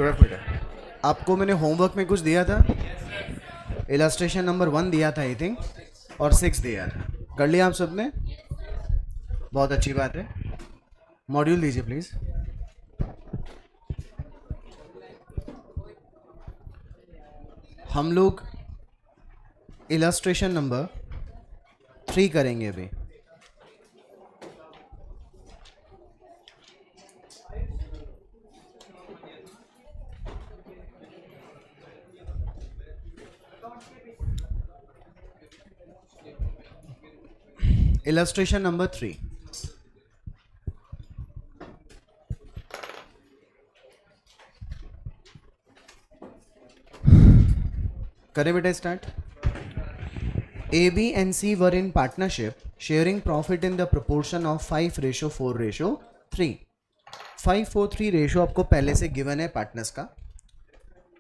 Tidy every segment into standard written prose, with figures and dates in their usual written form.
Correct बेटा। आपको मैंने होमवर्क में कुछ दिया था, इलस्ट्रेशन नंबर 1 दिया था आई थिंक, और 6 दिया था। कर लिया आप सबने? बहुत अच्छी बात है। मॉड्यूल दीजिए प्लीज। हम लोग इलस्ट्रेशन नंबर 3 करेंगे अभी। Illustration number 3। करें बेटा start. A, B and C were in partnership, sharing profit in the proportion of 5:4:3। 5:4:3 ratio आपको पहले से गिवन है पार्टनर्स का।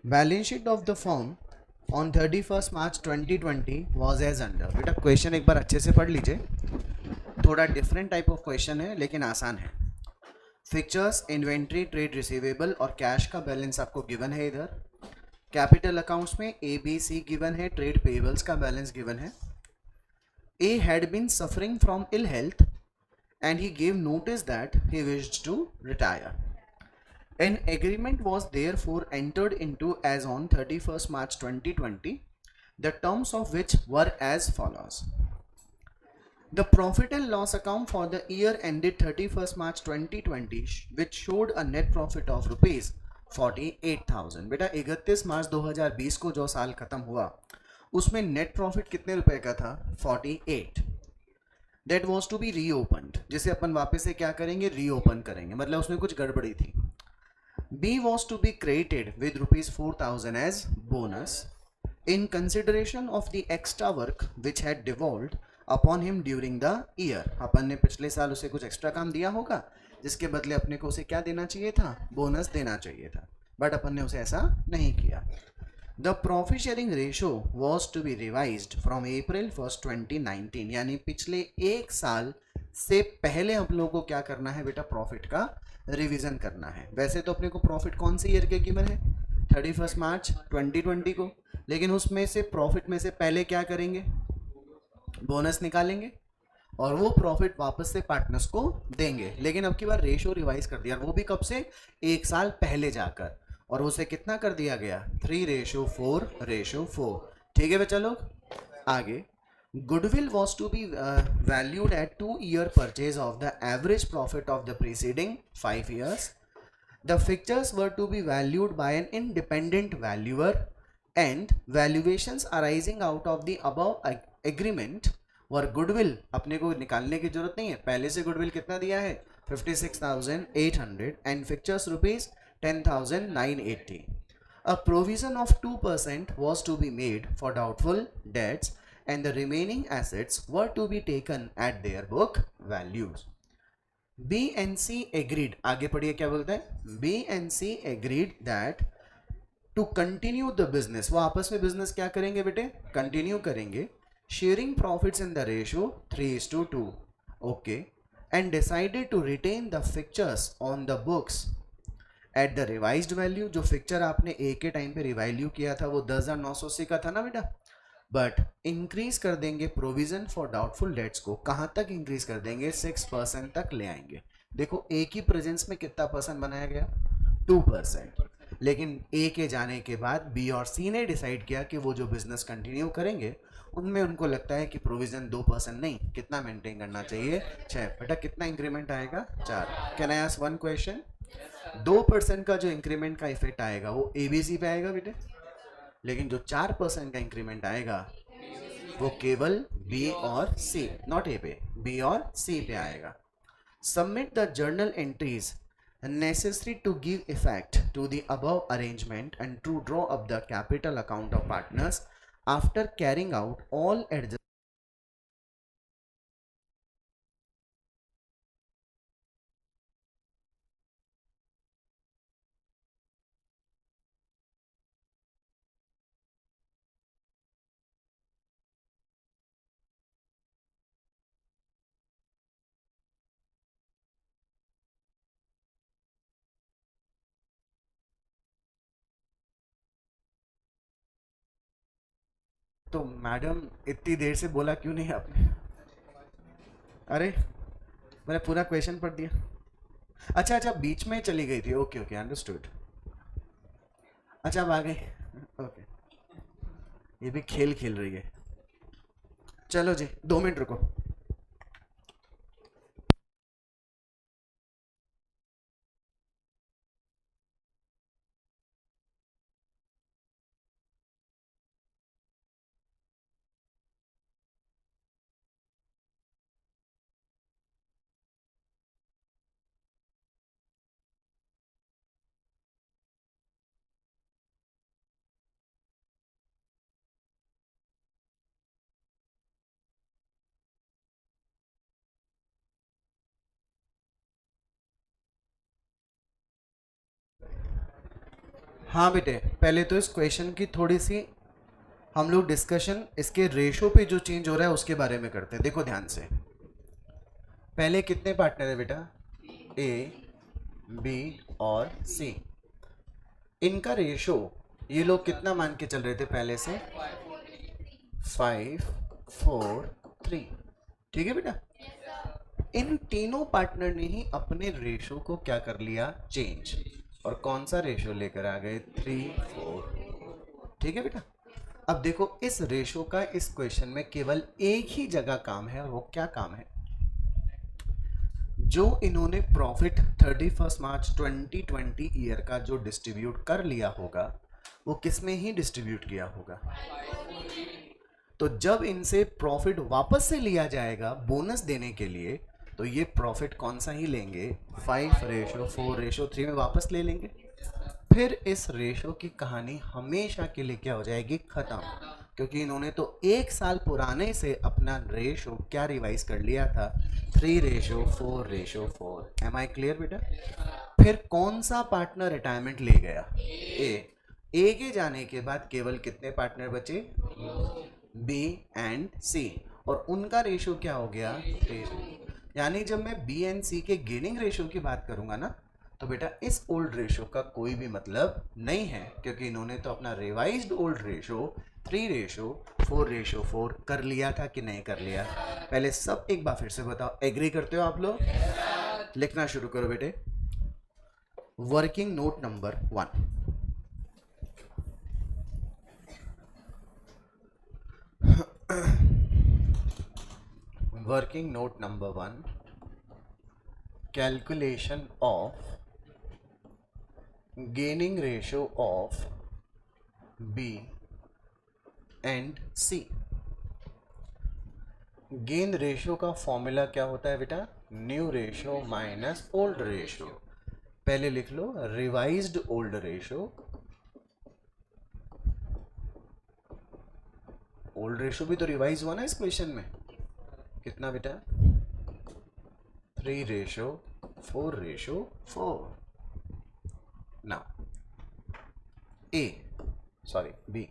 Balance sheet of the firm on 31 March 2020 was as under. बेटा क्वेश्चन एक बार अच्छे से पढ़ लीजिए, थोड़ा डिफरेंट टाइप ऑफ क्वेश्चन है लेकिन आसान है। फिक्चर्स, इन्वेंट्री, ट्रेड रिसीवेबल और कैश का बैलेंस आपको गिवन है इधर। कैपिटल अकाउंट्स में ए बी सी गिवन है, ट्रेड पेबल्स का बैलेंस गिवन है। A had been suffering from ill health and he gave notice that he wished to retire. An agreement was therefore entered into as on 31st March 2020, the terms of which were as follows. The profit and loss account for the year ended 31st March 2020, which showed a net profit of rupees 48,000। बेटा 31 March 2020 को जो साल खत्म हुआ उसमें net profit कितने रुपए का था? 48। That was to be reopened, जिसे अपन वापस से क्या करेंगे? रीओपन करेंगे, मतलब उसमें कुछ गड़बड़ी थी। B was to be credited with rupees 4,000 as bonus in consideration of the extra work which had devolved upon him during the year। अपन ने पिछले साल उसे कुछ एक्स्ट्रा काम दिया होगा जिसके बदले अपने को उसे क्या देना चाहिए था? बोनस देना चाहिए था, बट अपन ने उसे ऐसा नहीं किया। The profit sharing ratio was to be revised from April 1st 2019, यानी पिछले एक साल से पहले हम लोगों को क्या करना है बेटा? प्रॉफिट का रिवीजन करना है। वैसे तो अपने को प्रॉफिट कौन सी ईयर के गिवन है? 31 मार्च 2020 को, लेकिन उसमें से प्रॉफिट में से पहले क्या करेंगे? बोनस निकालेंगे और वो प्रॉफिट वापस से पार्टनर्स को देंगे। लेकिन अब की बार रेशियो रिवाइज कर दिया, वो भी कब से? एक साल पहले जाकर, और उसे कितना कर दिया गया? 3:4:4। ठीक है बच्चा लोग, आगे। Goodwill was to be valued at 2-year purchase of the average profit of the preceding 5 years। The fixtures were to be valued by an independent valuer and valuations arising out of the above agreement were goodwill। अपने को निकालने की जरूरत नहीं है, पहले से goodwill कितना दिया है? 56,800 and fixtures rupees 10,980। A provision of 2% was to be made for doubtful debts and the remaining assets were to be taken at their book values। B and C agreed, आगे पढ़िए क्या बोलता है? B and C agreed that to continue the business, वो आपस में business क्या करेंगे बेटे? कंटिन्यू करेंगे। Sharing profits in the ratio 3:2। Okay. And decided to retain the fixtures on the books at the revised value. जो फिक्चर आपने A के टाइम पे रिवैल्यू किया था वो 10,980 का था ना बेटा, बट इंक्रीज कर देंगे प्रोविजन फॉर डाउटफुल डेट्स को। कहां तक इंक्रीज कर देंगे? 6% तक ले आएंगे। देखो ए की प्रेजेंस में कितना परसेंट बनाया गया? 2%। लेकिन ए के जाने के बाद बी और सी ने डिसाइड किया कि वो जो बिजनेस कंटिन्यू करेंगे उनमें उनको लगता है कि प्रोविजन 2% नहीं, कितना मेंटेन करना चाहिए? 6। बेटा कितना इंक्रीमेंट आएगा? 4। Can I ask one question? 2% का जो इंक्रीमेंट का इफेक्ट आएगा वो एबीसी पे आएगा बेटे, लेकिन जो 4% का इंक्रीमेंट आएगा वो केवल बी और सी, नॉट ए पे, बी और सी पे आएगा। Submit the journal entries necessary to give effect to the above arrangement and to draw up the capital account of partners after carrying out all adjustments तो madam इतनी देर से बोला क्यों नहीं आपने? अरे मैंने पूरा क्वेश्चन पढ़ दिया। अच्छा अच्छा, बीच में चली गई थी। Okay okay, understood. अच्छा अब आ गई। ओके, ये भी खेल खेल रही है। चलो जी, 2 मिनट रुको। हाँ बेटे, पहले तो इस क्वेश्चन की थोड़ी सी हम लोग डिस्कशन इसके रेशो पे जो चेंज हो रहा है उसके बारे में करते हैं। देखो ध्यान से, पहले कितने पार्टनर है बेटा? ए, बी और सी। इनका रेशो ये लोग कितना मान के चल रहे थे पहले से? 5, 4, 3। ठीक है बेटा, इन तीनों पार्टनर ने ही अपने रेशो को क्या कर लिया? चेंज। और कौन सा रेशो लेकर आ गए? 3, 4। ठीक है बेटा, अब देखो इस रेशो का इस क्वेश्चन में केवल एक ही जगह काम है, और वो क्या काम है? जो इन्होंने प्रॉफिट 31 मार्च 2020 ईयर का जो डिस्ट्रीब्यूट कर लिया होगा, वो किस में ही डिस्ट्रीब्यूट किया होगा? तो जब इनसे प्रॉफिट वापस से लिया जाएगा बोनस देने के लिए, तो ये प्रॉफिट कौन सा ही लेंगे? 5:4:3 में वापस ले लेंगे। फिर इस रेशो की कहानी हमेशा के लिए क्या हो जाएगी? खत्म। क्योंकि इन्होंने तो 1 साल पुराने से अपना रेशो क्या रिवाइज कर लिया था? 3:4:4। एम आई क्लियर बेटा? फिर कौन सा पार्टनर रिटायरमेंट ले गया? ए के जाने के बाद केवल कितने पार्टनर बचे? बी एंड सी। और उनका रेशो क्या हो गया? 3। यानी जब मैं बी एंड सी के गेनिंग रेशो की बात करूंगा ना, तो बेटा इस ओल्ड रेशो का कोई भी मतलब नहीं है, क्योंकि इन्होंने तो अपना रिवाइज्ड ओल्ड रेशो 3:4:4 कर लिया था कि नहीं कर लिया? पहले सब एक बार फिर से बताओ, एग्री करते हो आप लोग? लिखना शुरू करो बेटे। Working note number 1। Working note number 1, calculation of gaining ratio of B and C। Gain ratio का फॉर्मूला क्या होता है बेटा? New ratio minus old ratio. पहले लिख लो revised old ratio. Old ratio भी तो रिवाइज हुआ ना इस क्वेश्चन में। कितना बेटा? 3:4:4। नाउ ए, सॉरी बी,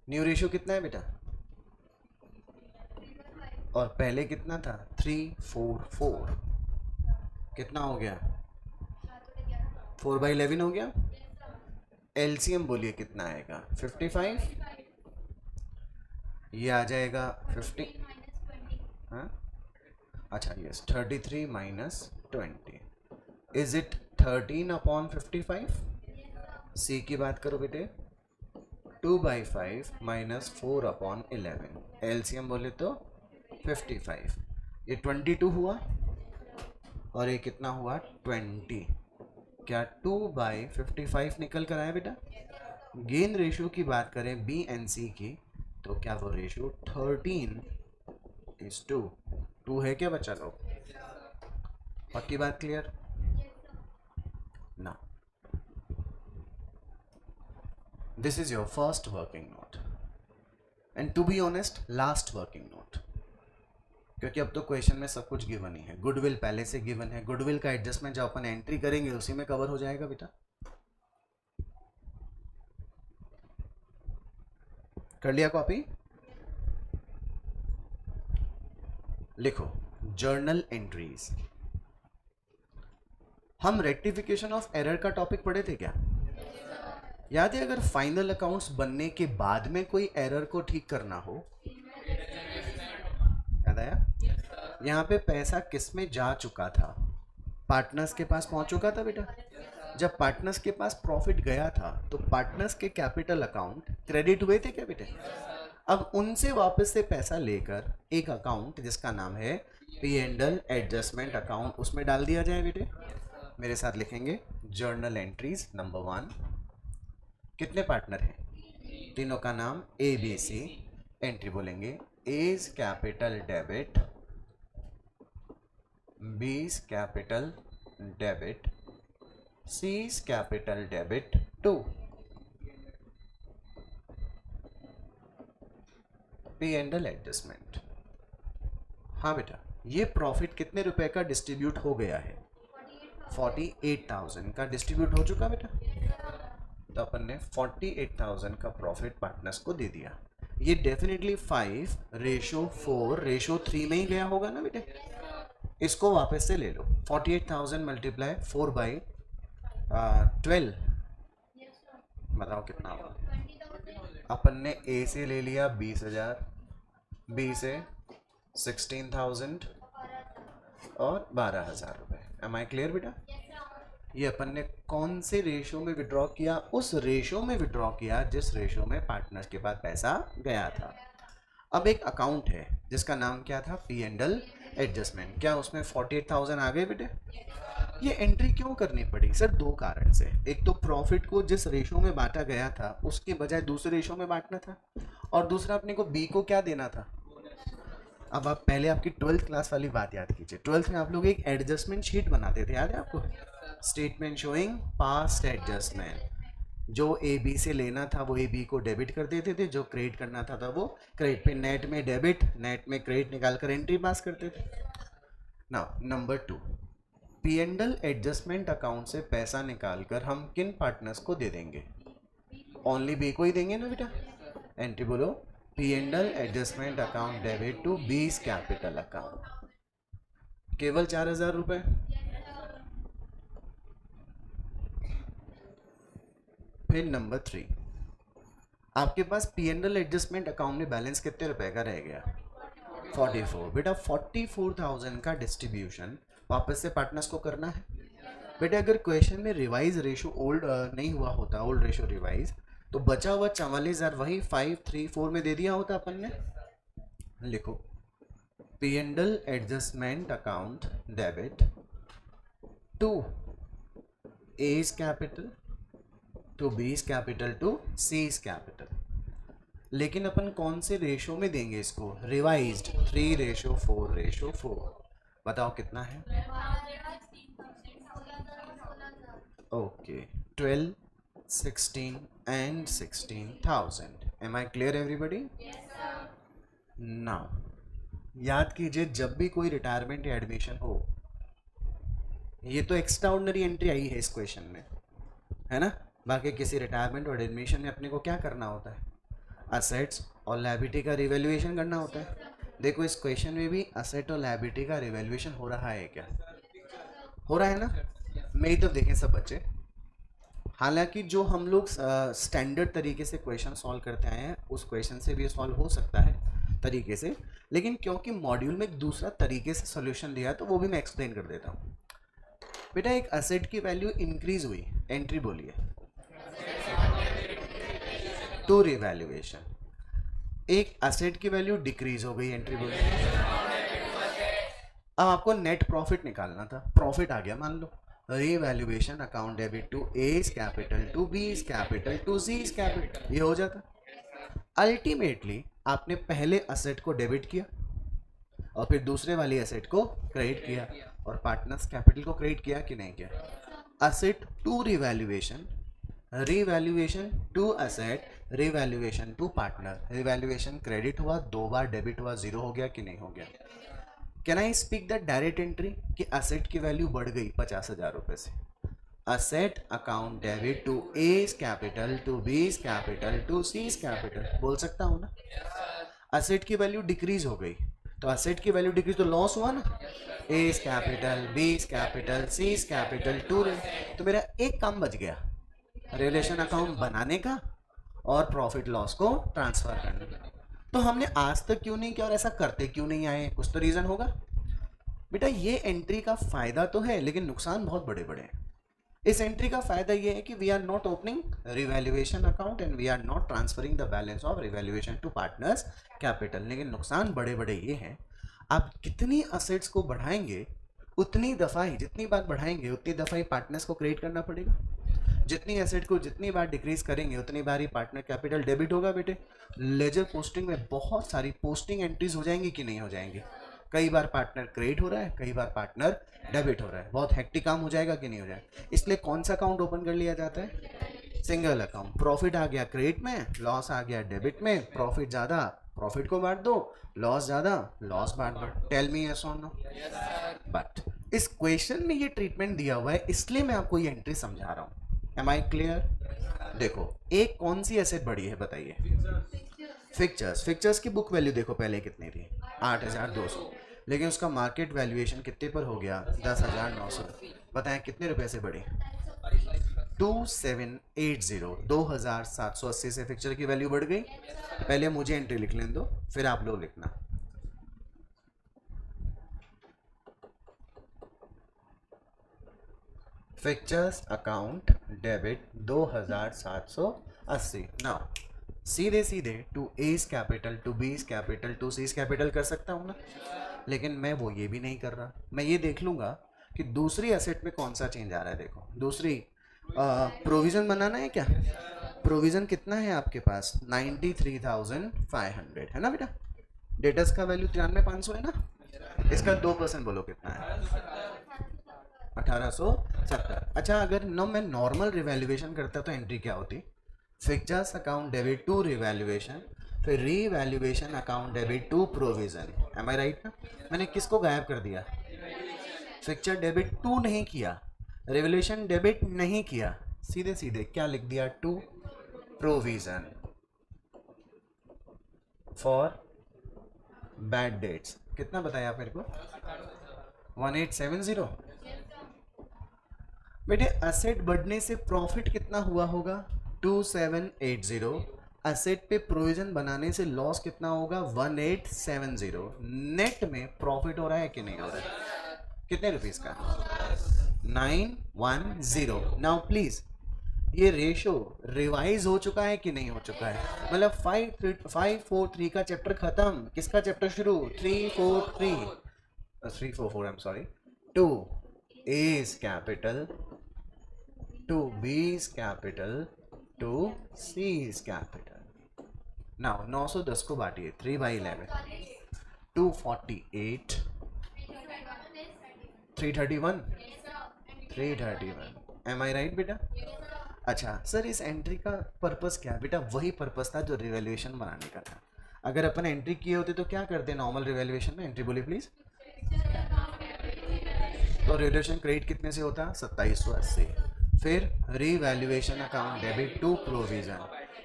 न्यू रेशियो कितना है बेटा? और पहले कितना था? 3:4:4। कितना हो गया? 4/11 हो गया। एलसीएम बोलिए कितना आएगा? 55। ये आ जाएगा 50। हाँ अच्छा, यस, 33 माइनस 20। Is it 13/55? सी की बात करो बेटे, 2/5 माइनस 4/11। एलसीएम बोले तो 55। ये 22 हुआ, और ये कितना हुआ? 20। क्या 2/55 निकल कर आया बेटा? गेन रेशियो की बात करें बी एंड सी की, तो क्या वो रेशियो 13:2 है क्या बच्चा लोग? पक्की बात क्लियर ना? This is your first working note, and to be honest last working note, क्योंकि अब तो क्वेश्चन में सब कुछ गिवन ही है। गुडविल पहले से गिवन है, गुडविल का एडजस्टमेंट जो अपन एंट्री करेंगे उसी में कवर हो जाएगा बेटा। कर लिया कॉपी? लिखो जर्नल एंट्रीज। हम रेक्टिफिकेशन ऑफ एरर का टॉपिक पढ़े थे क्या? याद है अगर फाइनल अकाउंट्स बनने के बाद में कोई एरर को ठीक करना हो, याद आया? यहाँ पे पैसा किस में जा चुका था? पार्टनर्स के पास पहुंच चुका था बेटा। जब पार्टनर्स के पास प्रॉफिट गया था तो पार्टनर्स के कैपिटल अकाउंट क्रेडिट हुए थे क्या बेटे? अब उनसे वापस से पैसा लेकर एक अकाउंट जिसका नाम है P and L adjustment account, उसमें डाल दिया जाए बेटे। मेरे साथ लिखेंगे जर्नल एंट्रीज नंबर 1। कितने पार्टनर हैं? तीनों का नाम ए बी सी। एंट्री बोलेंगे A's capital debit, B's capital debit, C's capital debit to P and L adjustment. हाँ बेटा, ये प्रॉफिट कितने रुपए का डिस्ट्रीब्यूट हो गया है? 48,000 का डिस्ट्रीब्यूट हो चुका बेटा। तो अपन ने 48,000 का प्रॉफिट पार्टनर्स को दे दिया। ये डेफिनेटली 5:4:3 में ही गया होगा ना बेटे। इसको वापस से ले लो। 48,000 मल्टीप्लाई 4/12, बताओ कितना होगा? अपन ने ए से ले लिया 20,000, बी से 16,000 और 12,000 रुपये। एम आई क्लियर बेटा? ये अपन ने कौन से रेशो में विड्रॉ किया? उस रेशो में विड्रॉ किया जिस रेशो में पार्टनर्स के पास पैसा गया था। अब एक अकाउंट है जिसका नाम क्या था? P and L adjustment. क्या उसमें 48,000 आ गए बेटे? ये एंट्री क्यों करनी पड़ी सर? दो कारण से। एक तो प्रॉफिट को जिस रेशो में बांटा गया था उसके बजाय दूसरे रेशो में बांटना था, और दूसरा अपने को बी को क्या देना था? अब आप पहले आपकी 12th क्लास वाली बात याद कीजिए। 12th में आप लोग एक एडजस्टमेंट शीट बनाते थे, याद है आपको? Statement showing past adjustment. जो ए बी से लेना था वो ए बी को डेबिट कर देते थे, जो क्रेडिट करना था वो क्रेडिट पे। नेट में डेबिट, नेट में क्रेडिट निकाल कर एंट्री पास करते थे। Now number 2, P and L adjustment account से पैसा निकाल कर हम किन पार्टनर्स को दे देंगे? ओनली बी को ही देंगे ना बेटा। एंट्री बोलो P and L adjustment account debit to B's capital account, केवल 4,000 रुपये। फिर नंबर 3, आपके पास P and L adjustment account में बैलेंस कितने रुपए का रह गया? 44 बेटा। 44,000 का डिस्ट्रीब्यूशन वापस से पार्टनर्स को करना है बेटा। अगर क्वेश्चन में रिवाइज रेशो ओल्ड नहीं हुआ होता, ओल्ड रेशो रिवाइज, तो बचा हुआ 44,000 वही 534 में दे दिया होता अपन ने। लिखो P and L adjustment account debit to A's capital to B's capital to C's capital. लेकिन अपन कौन से रेशो में देंगे इसको? रिवाइज्ड 3:4:4। बताओ कितना है? Okay, 12, 16 and 16,000। Am I clear everybody? Now याद कीजिए, जब भी कोई रिटायरमेंट या एडमिशन हो, ये तो एक्स्ट्राऑर्डिनरी एंट्री आई है इस क्वेश्चन में, है ना? बाकी किसी रिटायरमेंट और एडमिशन में अपने को क्या करना होता है? असेट्स और लायबिलिटी का रिवैल्यूएशन करना होता है। देखो इस क्वेश्चन में भी असेट और लायबिलिटी का रिवैल्यूएशन हो रहा है क्या? हो रहा है ना? मेरी तो देखें सब बच्चे, हालांकि जो हम लोग स्टैंडर्ड तरीके से क्वेश्चन सॉल्व करते आए हैं उस क्वेश्चन से भी सॉल्व हो सकता है तरीके से, लेकिन क्योंकि मॉड्यूल में एक दूसरा तरीके से सॉल्यूशन दिया है तो वो भी मैं एक्सप्लेन कर देता हूँ। बेटा एक असेट की वैल्यू इंक्रीज हुई, एंट्री बोलिए टू रिवैल्यूएशन। एक असेट की वैल्यू डिक्रीज हो गई, एंट्री बोलिए। अब आपको नेट प्रॉफिट निकालना था, प्रॉफिट आ गया मान लो। Revaluation account debit to A's capital to B's capital to C's capital, ये हो जाता। अल्टीमेटली आपने पहले असेट को डेबिट किया और फिर दूसरे वाली असेट को क्रेडिट किया, और पार्टनर्स कैपिटल को क्रेडिट किया कि नहीं किया? Asset to revaluation, revaluation to asset, revaluation to partner. Revaluation credit हुआ, 2 बार डेबिट हुआ, 0 हो गया कि नहीं हो गया? Can I speak that direct entry कि असेट की वैल्यू बढ़ गई 50,000 रुपये से। Asset account debit to A's capital to B's capital to C's capital, बोल सकता हूँ ना? असेट की वैल्यू डिक्रीज हो गई, तो असेट की वैल्यू डिक्रीज तो लॉस हुआ ना। A's capital, B's capital, C's capital to, तो मेरा एक काम बच गया। रिवैल्यूएशन अकाउंट बनाने का और प्रॉफिट लॉस को ट्रांसफर करने का। तो हमने आज तक क्यों नहीं किया और ऐसा करते क्यों नहीं आए, कुछ तो रीजन होगा। बेटा ये एंट्री का फायदा तो है लेकिन नुकसान बहुत बड़े बड़े हैं। इस एंट्री का फायदा ये है कि we are not opening revaluation account and we are not transferring the balance of revaluation to partners capital. लेकिन नुकसान बड़े बड़े ये हैं, आप कितनी असेट्स को बढ़ाएंगे उतनी दफ़ा ही, जितनी बार बढ़ाएंगे उतनी दफ़ा ही पार्टनर्स को क्रिएट करना पड़ेगा। जितनी एसेट को जितनी बार डिक्रीज करेंगे उतनी बार ही पार्टनर कैपिटल डेबिट होगा। बेटे लेजर पोस्टिंग में बहुत सारी पोस्टिंग एंट्रीज हो जाएंगी कि नहीं हो जाएंगी। कई बार पार्टनर क्रेडिट हो रहा है, कई बार पार्टनर डेबिट हो रहा है, बहुत हेक्टिक काम हो जाएगा कि नहीं हो जाएगा। इसलिए कौन सा अकाउंट ओपन कर लिया जाता है, सिंगल अकाउंट। प्रॉफिट आ गया क्रेडिट में, लॉस आ गया डेबिट में, प्रॉफिट ज़्यादा प्रॉफिट को बांट दो, लॉस ज़्यादा लॉस बांट दो। टेल मी यस और नो। बट इस क्वेश्चन में ये ट्रीटमेंट दिया हुआ है इसलिए मैं आपको ये एंट्री समझा रहा हूँ। Am I clear? देखो एक कौन सी एसेट बढ़ी है बताइए, फिक्चर्स। फिक्चर्स की बुक वैल्यू देखो पहले कितनी थी, 8,200, लेकिन उसका मार्केट वैल्यूएशन कितने पर हो गया, 10,900। बताएं कितने रुपए से बढ़ी, 2780, 2,780 से फिक्चर की वैल्यू बढ़ गई। पहले मुझे एंट्री लिख लेने दो फिर आप लोग लिखना। Fixtures account debit 2,780। नाउ सीधे सीधे to A's capital to B's capital to C's capital कर सकता हूँ ना, लेकिन मैं वो ये भी नहीं कर रहा। मैं ये देख लूँगा कि दूसरी एसेट में कौन सा चेंज आ रहा है। देखो दूसरी प्रोविज़न बनाना है क्या, प्रोविज़न कितना है आपके पास, 93,500 है ना बेटा। डेटर्स का वैल्यू 93,500 है ना, इसका 2% बोलो कितना है, 1,870। अच्छा अगर न मैं नॉर्मल रिवैल्यूएशन करता तो एंट्री क्या होती, fixtures account debit to revaluation, फिर revaluation account debit to provision. Am I right ना। मैंने किसको गायब कर दिया, फिक्चर डेबिट टू नहीं किया, रिवैल्यूएशन डेबिट नहीं किया, सीधे सीधे क्या लिख दिया, to provision for bad debts. कितना बताया आप मेरे को, 1870। बेटे असेट बढ़ने से प्रॉफिट कितना हुआ होगा, 2780। असेट पे प्रोविजन बनाने से लॉस कितना होगा, 1870। नेट में प्रॉफिट हो रहा है कि नहीं हो रहा है, कितने रुपीस का, 910। नाउ प्लीज ये रेशो रिवाइज हो चुका है कि नहीं हो चुका है, मतलब 543 का चैप्टर खत्म, किसका चैप्टर शुरू, 344 I am sorry, to A's capital to B's capital to c's capital. Now 910 को बांटिए 3/11, 248, 331, 331। एम आई राइट बेटा। अच्छा सर इस एंट्री का पर्पस क्या है बेटा, वही पर्पस था जो रिवैल्यूएशन बनाने का था। अगर अपन एंट्री किए होते तो क्या करते नॉर्मल रिवैल्यूएशन में, एंट्री बोलिए प्लीज। तो रिवैल्यूएशन क्रेडिट कितने से होता, 2780। फिर revaluation account debit to provision,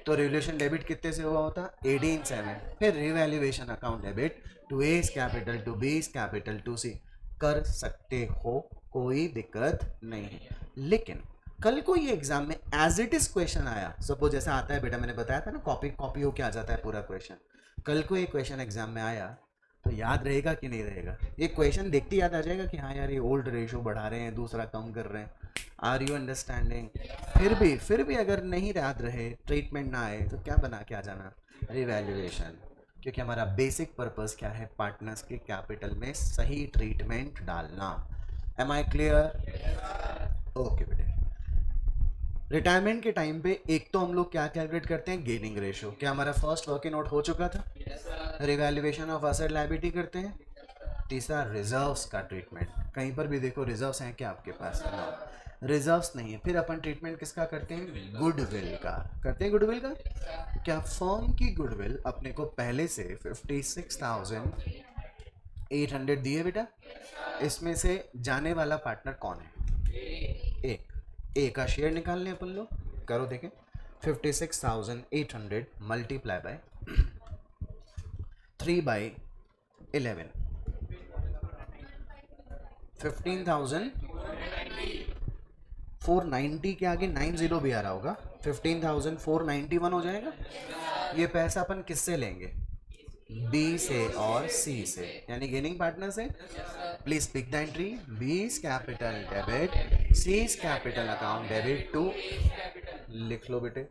तो रिवैल्यूएशन डेबिट कितने से हुआ होता, 18,700। फिर revaluation account debit to A's capital to B's capital to C. कर सकते हो, कोई दिक्कत नहीं है। लेकिन कल को ये एग्जाम में एज इट इज क्वेश्चन आया, सपोज जैसा आता है बेटा, मैंने बताया था ना कॉपी कॉपी होके आ जाता है पूरा क्वेश्चन। कल को ये क्वेश्चन एग्जाम में आया तो याद रहेगा कि नहीं रहेगा, ये क्वेश्चन देखते याद आ जाएगा कि हाँ यार ये ओल्ड रेशो बढ़ा रहे हैं दूसरा कम कर रहे हैं। Are you understanding? फिर भी अगर नहीं याद रहे, ट्रीटमेंट ना आए, तो क्या बना के आ जाना, रिवैल्यूएशन। क्योंकि हमारा बेसिक पर्पस क्या है, पार्टनर्स के कैपिटल में सही ट्रीटमेंट डालना। Am I clear? ओके बेटे। रिटायरमेंट के टाइम पे एक तो हम लोग क्या कैलकुलेट करते हैं, गेनिंग रेशियो। क्या हमारा फर्स्ट वर्किंग नोट हो चुका था, रिवैल्यूएशन ऑफ एसेट लायबिलिटी करते हैं। तीसरा रिजर्व्स का ट्रीटमेंट, कहीं पर भी देखो रिजर्व्स हैं क्या आपके पास, रिजर्व्स नहीं है। फिर अपन ट्रीटमेंट किसका करते हैं, गुडविल का करते हैं। गुडविल का क्या, फर्म की गुडविल अपने को पहले से 56,800 दिए बेटा, इसमें से जाने वाला पार्टनर कौन है, ए का शेयर निकाल लें अपन लोग, करो देखें, 56,800 मल्टीप्लाई बाय 3/11, 15,000 490 के आगे 90 भी आ रहा होगा, 15,491 हो जाएगा। ये पैसा अपन किससे लेंगे? बी से और सी से, यानी गेनिंग पार्टनर से। Please pick the entry, B's capital debit C's capital account debit to, लिख लो बेटे।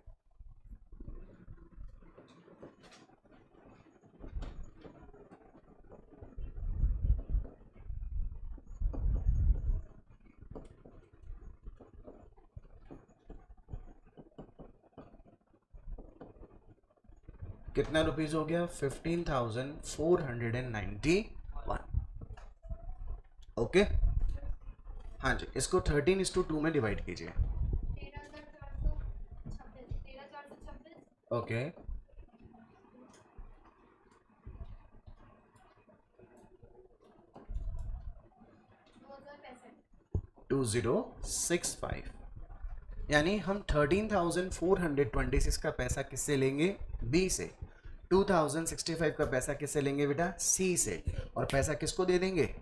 कितना रुपीज हो गया? 15,491। ओके, हाँ जी, इसको 13:2 में डिवाइड कीजिए। ओके, 2065, यानी हम 13,426 का पैसा किससे लेंगे? बी से। 2065 का पैसा किससे लेंगे बेटा? सी से। और पैसा किसको दे देंगे?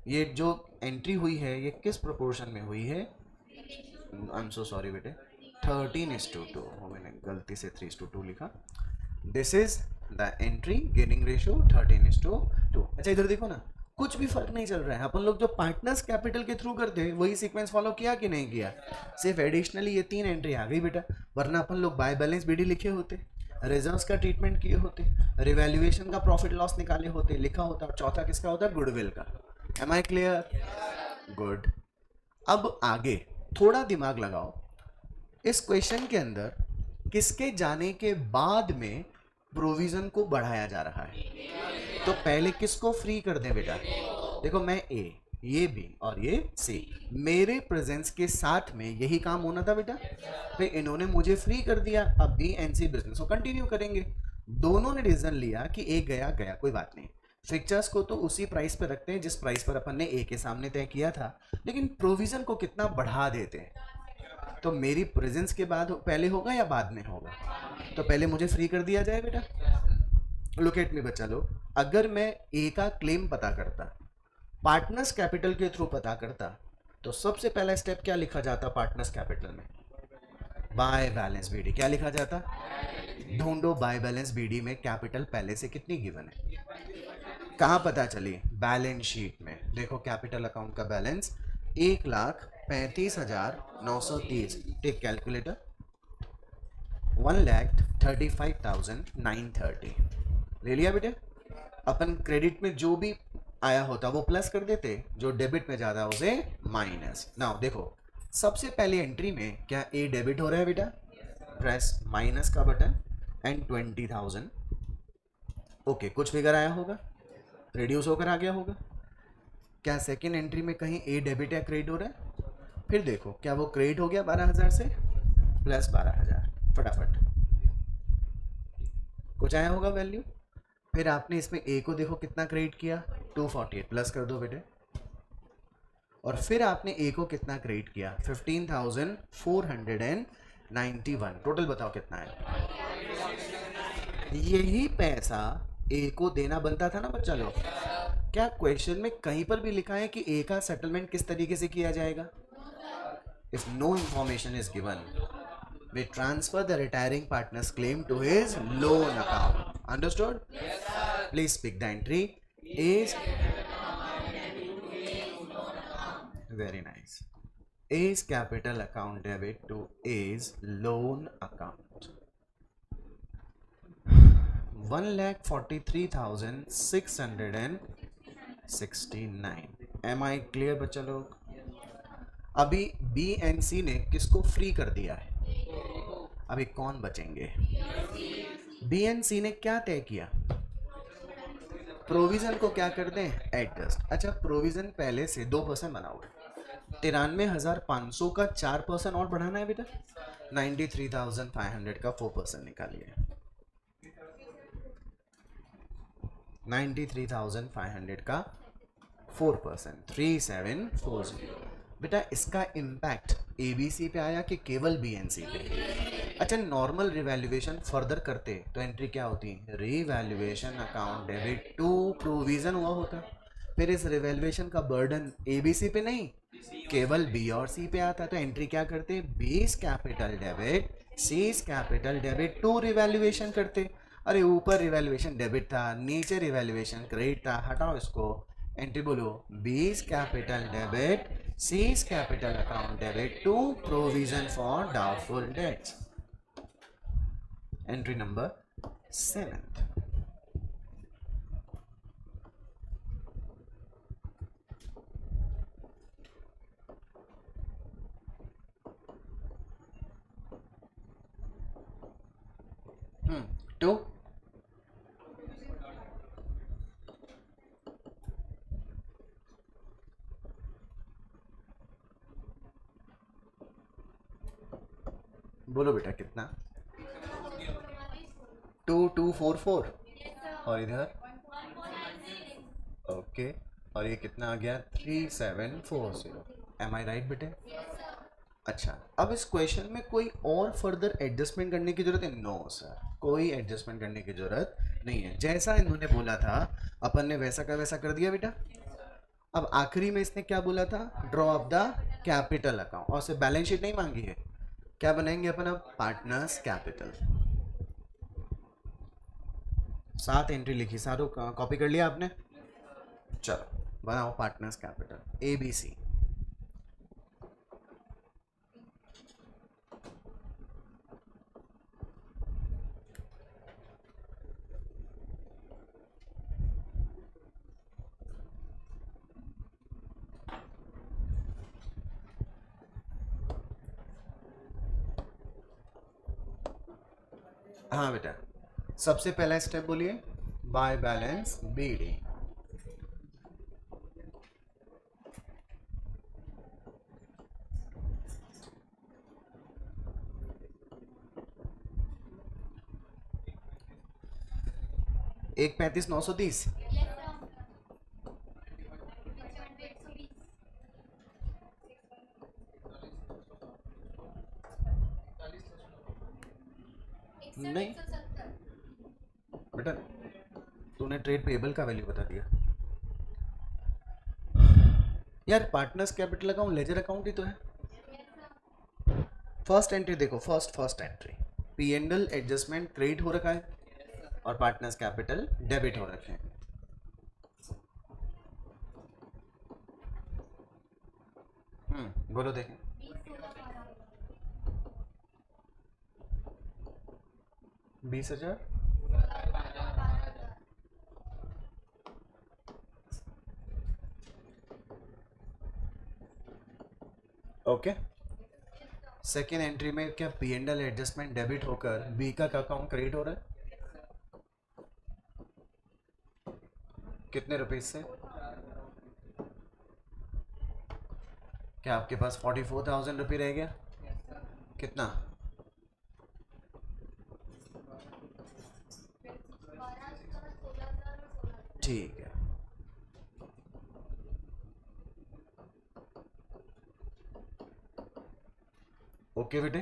ये जो एंट्री हुई है ये किस प्रोपोर्शन में हुई है? आई एम सो सॉरी बेटे, 13:2, मैंने गलती से 3:2 लिखा। This is the entry gaining ratio 13:2। अच्छा इधर देखो ना, कुछ भी फर्क नहीं चल रहा है। अपन लोग जो पार्टनर्स कैपिटल के थ्रू करते हैं वही सीक्वेंस फॉलो किया कि नहीं किया? सिर्फ एडिशनली ये 3 एंट्री आ गई बेटा, वरना अपन लोग बाय बैलेंस बीडी लिखे होते, रिजर्व्स का ट्रीटमेंट किए होते, रिवैल्यूएशन का प्रॉफिट लॉस निकाले होते, लिखा होता, और चौथा किसका होता? गुडविल का। Am I clear? गुड। अब आगे थोड़ा दिमाग लगाओ, इस क्वेश्चन के अंदर किसके जाने के बाद में प्रोविजन को बढ़ाया जा रहा है? तो पहले किसको फ्री कर दें बेटा? देखो, मैं ए, ये बी और ये सी, मेरे प्रेजेंस के साथ में यही काम होना था बेटा, फिर इन्होंने मुझे फ्री कर दिया। अब बी एंड सी बिजनेस को कंटिन्यू करेंगे। दोनों ने डिसीजन लिया कि ए गया गया, कोई बात नहीं, फिक्चर्स को तो उसी प्राइस पे रखते हैं जिस प्राइस पर अपन ने ए के सामने तय किया था, लेकिन प्रोविजन को कितना बढ़ा देते हैं। तो मेरी प्रेजेंस के बाद पहले होगा या बाद में होगा? तो पहले मुझे फ्री कर दिया जाए बेटा। लुक एट मी बच्चा लोग, अगर मैं ए का क्लेम पता करता, पार्टनर्स कैपिटल के थ्रू पता करता, तो सबसे पहला स्टेप क्या लिखा जाता पार्टनर्स कैपिटल में? By balance BD. क्या लिखा जाता? ढूंढो बाय बैलेंस बीडी में कैपिटल पहले से कितनी गिवन है। कहाँ पता चली? बैलेंस शीट में। देखो कैपिटल अकाउंट का बैलेंस 1,35,930। टेक कैलकुलेटर, 1,35,930 ले लिया बेटे। अपन क्रेडिट में जो भी आया होता वो प्लस कर देते, जो डेबिट में जाता उसे माइनस। नाउ देखो, सबसे पहले एंट्री में क्या ए डेबिट हो रहा है बेटा? प्रेस माइनस का बटन एंड 20,000। ओके, कुछ फिगर आया होगा, रिड्यूस होकर आ गया होगा। क्या सेकेंड एंट्री में कहीं ए डेबिट या क्रेडिट हो रहा है? फिर देखो, क्या वो क्रेडिट हो गया 12,000 से? प्लस 12,000, फटाफट कुछ आया होगा वैल्यू। फिर आपने इसमें ए को देखो कितना क्रेडिट किया, 248, प्लस कर दो बेटे। और फिर आपने ए को कितना क्रेडिट किया? 15,491। टोटल बताओ कितना है? यही पैसा ए को देना बनता था ना बच्चा लोग। क्या क्वेश्चन में कहीं पर भी लिखा है कि ए का सेटलमेंट किस तरीके से किया जाएगा? If no information is given, we transfer the retiring partner's claim to his loan account. Understood? Yes, sir. Please pick the entry. Is very nice. A's capital account debit to A's loan account. 1,43,669. Am I clear बच्चा लोग? अभी B and सी ने किसको free कर दिया है? अभी कौन बचेंगे? बी एंड सी ने क्या तय किया? प्रोविजन को क्या कर दें? एडजस्ट। अच्छा, प्रोविजन पहले से 2% बना हुआ है, 93,500 का 4% और बढ़ाना है बेटा। 93,500 का 4% निकालिए। 93,500 का 4%, 3740। बेटा इसका इम्पैक्ट एबीसी पे आया कि केवल बीएनसी पे? अच्छा, नॉर्मल रिवैल्यूएशन फर्दर करते तो एंट्री क्या होती? Revaluation account debit to provision हुआ होता। फिर इस रिवैल्यूएशन का बर्डन एबीसी पे नहीं, केवल बी और सी पे आता, तो एंट्री क्या करते, B's capital debit C's capital debit, to revaluation करते। अरे ऊपर रिवैल्यूएशन डेबिट था, नीचे रिवैल्यूएशन क्रेडिट था, हटाओ इसको, एंट्री बोलो B's capital debit C's capital account debit to provision for doubtful debts. Entry number 7। To बोलो बेटा कितना, 2244, और इधर ओके, और ये कितना आ गया 3740। एम आई राइट बेटे? अच्छा, अब इस क्वेश्चन में कोई और फर्दर एडजस्टमेंट करने की जरूरत है? नो सर, कोई एडजस्टमेंट करने की जरूरत नहीं है, जैसा इन्होंने बोला था अपन ने वैसा का वैसा कर दिया बेटा। अब आखिरी में इसने क्या बोला था, draw up the capital account, और सिर्फ बैलेंस शीट नहीं मांगी है, क्या बनाएंगे अपन अब, पार्टनर्स कैपिटल। 7 एंट्री लिखी, सारों कॉपी कर लिया आपने, चलो बनाओ partners capital A B C. हाँ बेटा, सबसे पहला स्टेप बोलिए, बाय बैलेंस बी डी। एक 35,930, नहीं बेटा, तूने ट्रेड पेबल का वैल्यू बता दिया यार, partners capital account ledger account ही तो है। फर्स्ट एंट्री देखो, first entry P and L adjustment credit हो रखा है और पार्टनर्स कैपिटल डेबिट हो रखे हैं। बोलो देखें, 20,000, ओके। सेकेंड एंट्री में क्या P and L adjustment debit होकर बी का अकाउंट क्रेडिट हो रहा है, कितने रुपए से, क्या आपके पास 44,000 रुपये रह गया, कितना, ठीक है। ओके बेटे,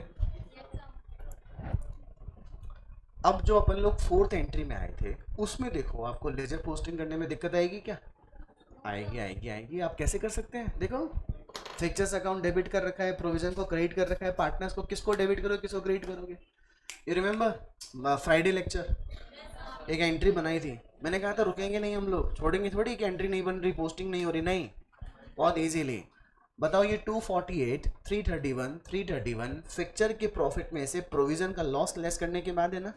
अब जो अपन लोग फोर्थ एंट्री में आए थे उसमें देखो, आपको लेजर पोस्टिंग करने में दिक्कत आएगी क्या, आएगी आएगी आएगी। आप कैसे कर सकते हैं, देखो फिक्चर्स अकाउंट डेबिट कर रखा है, प्रोविजन को क्रेडिट कर रखा है, पार्टनर्स को किसको डेबिट करोगे किसको क्रेडिट करोगे। यू रिमेंबर फ्राइडे लेक्चर एक एंट्री बनाई थी, मैंने कहा था रुकेंगे नहीं हम लोग, छोड़ेंगे थोड़ी कि एंट्री नहीं बन रही, पोस्टिंग नहीं हो रही, नहीं, बहुत इजीली। बताओ ये 248, 331, 331 फिक्चर के प्रॉफिट में से प्रोविजन का लॉस लेस करने के बाद है ना,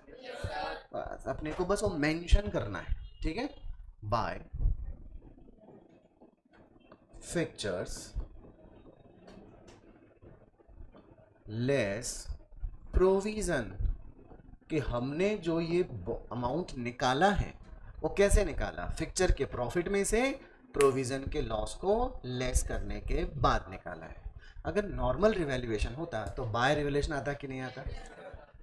बस अपने को बस वो मेंशन करना है, ठीक है। बाय फिक्चर्स लेस प्रोविजन, कि हमने जो ये अमाउंट निकाला है वो कैसे निकाला, फिक्चर के प्रॉफिट में से प्रोविजन के लॉस को लेस करने के बाद निकाला है। अगर नॉर्मल रिवैल्यूएशन होता तो बाय रिवैल्यूएशन आता कि नहीं आता,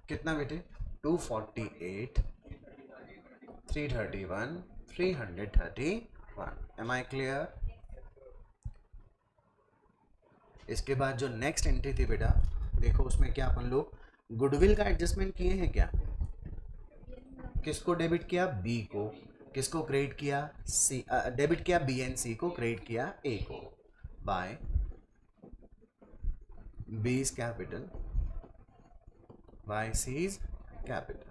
कितना बेटे, 248, 331, 331। Am I clear? इसके बाद जो नेक्स्ट एंट्री थी बेटा, देखो उसमें क्या अपन लोग गुडविल का एडजस्टमेंट किए हैं क्या, किसको डेबिट किया, बी को, किसको क्रेडिट किया, सी, डेबिट किया बी एंड सी को, क्रेडिट किया ए को, bye B is capital, Y C is capital.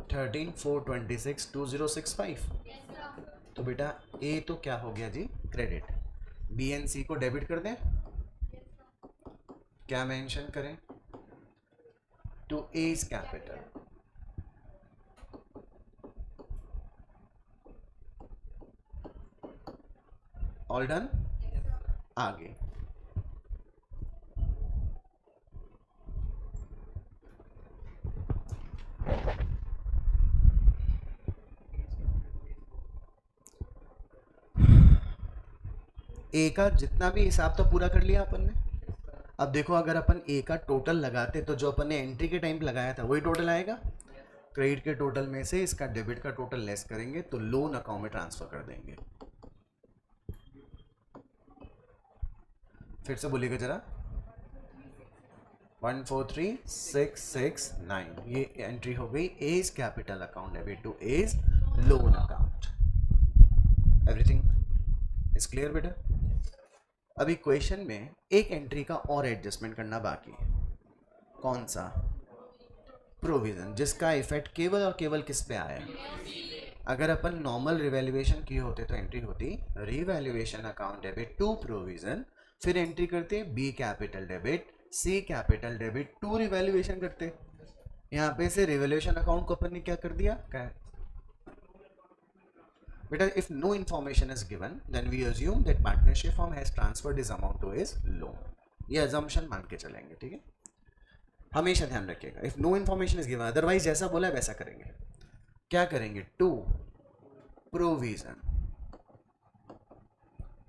13 4 26 2065. तो बेटा A तो क्या हो गया जी, क्रेडिट. B एंड C को डेबिट कर दें. क्या मेंशन करें? To A is capital. All done. आगे ए का जितना भी हिसाब तो पूरा कर लिया अपन ने. अब देखो अगर अपन ए का टोटल लगाते तो जो अपन ने एंट्री के टाइम लगाया था वही टोटल आएगा. क्रेडिट के टोटल में से इसका डेबिट का टोटल लेस करेंगे तो लोन अकाउंट में ट्रांसफर कर देंगे. फिर से बोलिएगा जरा. 143669 ये एंट्री हो गई A's capital account debit to A's loan account. Everything is clear बेटा. अभी क्वेश्चन में एक एंट्री का और एडजस्टमेंट करना बाकी है. कौन सा? प्रोविजन, जिसका इफेक्ट केवल और केवल किस पे आया. अगर अपन नॉर्मल रिवैल्यूएशन किए होते तो एंट्री होती revaluation account debit to provision, फिर एंट्री करते B capital debit C capital debit to revaluation करते. यहाँ पे से रिवैल्यूएशन अकाउंट को अपन ने क्या कर दिया. बेटा if no information is given then we assume that partnership firm has transferred this amount to his loan. ये अजम्पशन मान के चलेंगे. ठीक है, हमेशा ध्यान रखिएगा. If no information is given, otherwise जैसा बोला है वैसा करेंगे. क्या करेंगे? To provision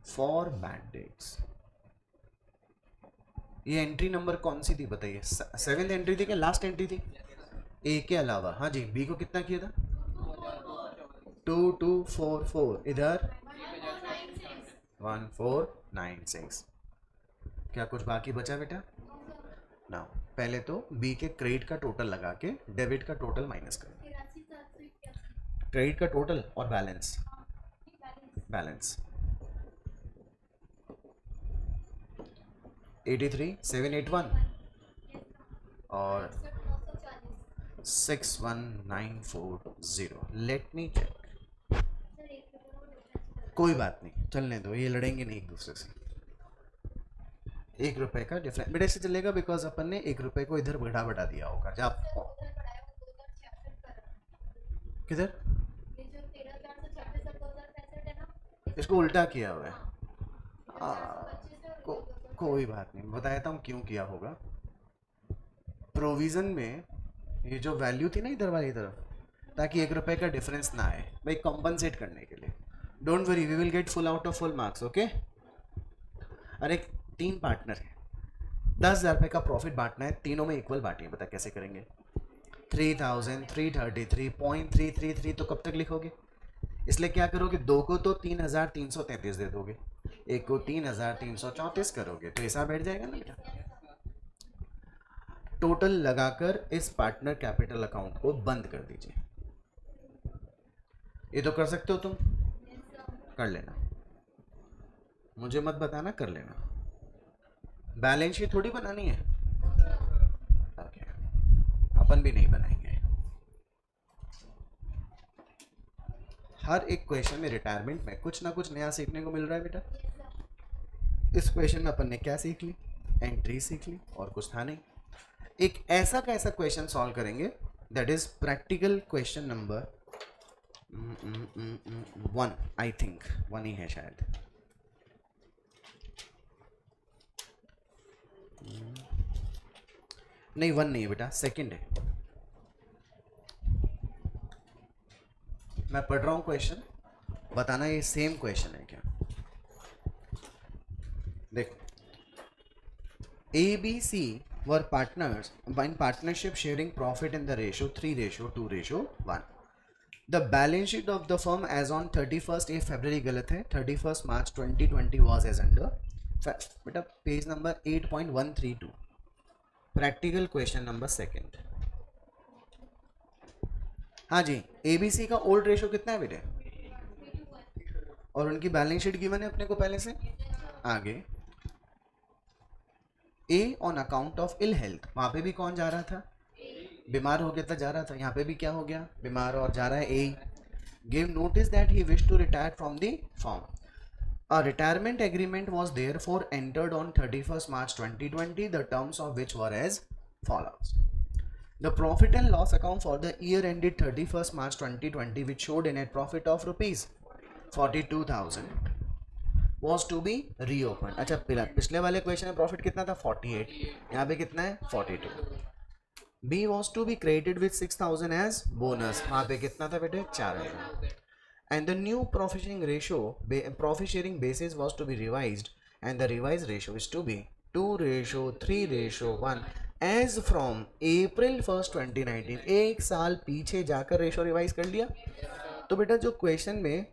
for bad debts. ये एंट्री नंबर कौन सी थी बताइए. 7th एंट्री थी क्या लास्ट एंट्री थी? ए के अलावा. हाँ जी. बी को कितना किया था? 2244. इधर 1496. क्या कुछ बाकी बचा बेटा? ना. पहले तो बी के क्रेडिट का टोटल लगा के डेबिट का टोटल माइनस कर. क्रेडिट का टोटल और बैलेंस. बैलेंस 83781 और 61940. Let me check. कोई बात नहीं, चलने दो. ये लड़ेंगे नहीं एक दूसरे से. 1 रुपए का डिफरेंस बेटे से चलेगा बिकॉज अपन ने 1 रुपए को इधर बढ़ा दिया होगा. जब किधर इसको उल्टा किया हुआ है. कोई बात नहीं, बताता हूँ क्यों किया होगा. प्रोविजन में ये जो वैल्यू थी ना इधर वाली तरफ, ताकि 1 रुपए का डिफरेंस ना आए भाई, कॉम्पनसेट करने के लिए. Don't worry, we will get full out of full marks. Okay. अरे 3 पार्टनर है, 10,000 रुपये का प्रॉफिट बांटना है. तीनों में इक्वल बांटिए. बता कैसे करेंगे. 3333.333 तो कब तक लिखोगे. इसलिए क्या करोगे, 2 को तो 3333 दे दोगे, 1 को 3334 करोगे तो हिसाब बैठ जाएगा ना बेटा. टोटल लगाकर इस पार्टनर कैपिटल अकाउंट को बंद कर दीजिए. ये तो कर सकते हो तुम, कर लेना. मुझे मत बताना, कर लेना. बैलेंस शीट थोड़ी बनानी है. ओके, अपन भी नहीं बनाएंगे. हर एक क्वेश्चन में रिटायरमेंट में कुछ ना कुछ नया सीखने को मिल रहा है बेटा. इस क्वेश्चन में अपन ने क्या सीख ली? एंट्री सीख ली और कुछ था नहीं. एक ऐसा का ऐसा क्वेश्चन सॉल्व करेंगे that is practical question number 1. I think 1 ही है शायद. नहीं 1 नहीं है बेटा, 2nd है. मैं पढ़ रहा हूं क्वेश्चन, बताना ये सेम क्वेश्चन है क्या. देखो, ABC were partners in partnership sharing profit in the ratio 3:2:1. The balance sheet of the firm as on 31st February गलत है, 31st March 2020 was as under. बेटा page number 8.132. Practical question number 2. हाँ जी. ABC का old ratio कितना है बेटे और उनकी बैलेंस शीट गिवन है अपने को पहले से. आगे a on account of ill health, वहां पे भी कौन जा रहा था, बीमार हो गया था, जा रहा था, यहाँ पे भी क्या हो गया, बीमार और जा रहा है A. Give notice that he wish to retire from the firm. A retirement agreement was therefore entered on 31st March 2020, the terms of which were as follows. The profit and loss account for the year ended 31st March 2020, which showed a net profit of rupees 42,000, was to be reopened. अच्छा, पिछले वाले question में profit कितना था 48, यहाँ पे कितना है 42। B was to be credited with 6,000 as bonus, वहाँ पे कितना था बेटे 4,000। And the new profit sharing basis was to be revised, and the revised ratio is to be 2:3:1 as from April 1st 2019। एक साल पीछे जाकर रेशो रिवाइज कर लिया। तो बेटा जो क्वेश्चन में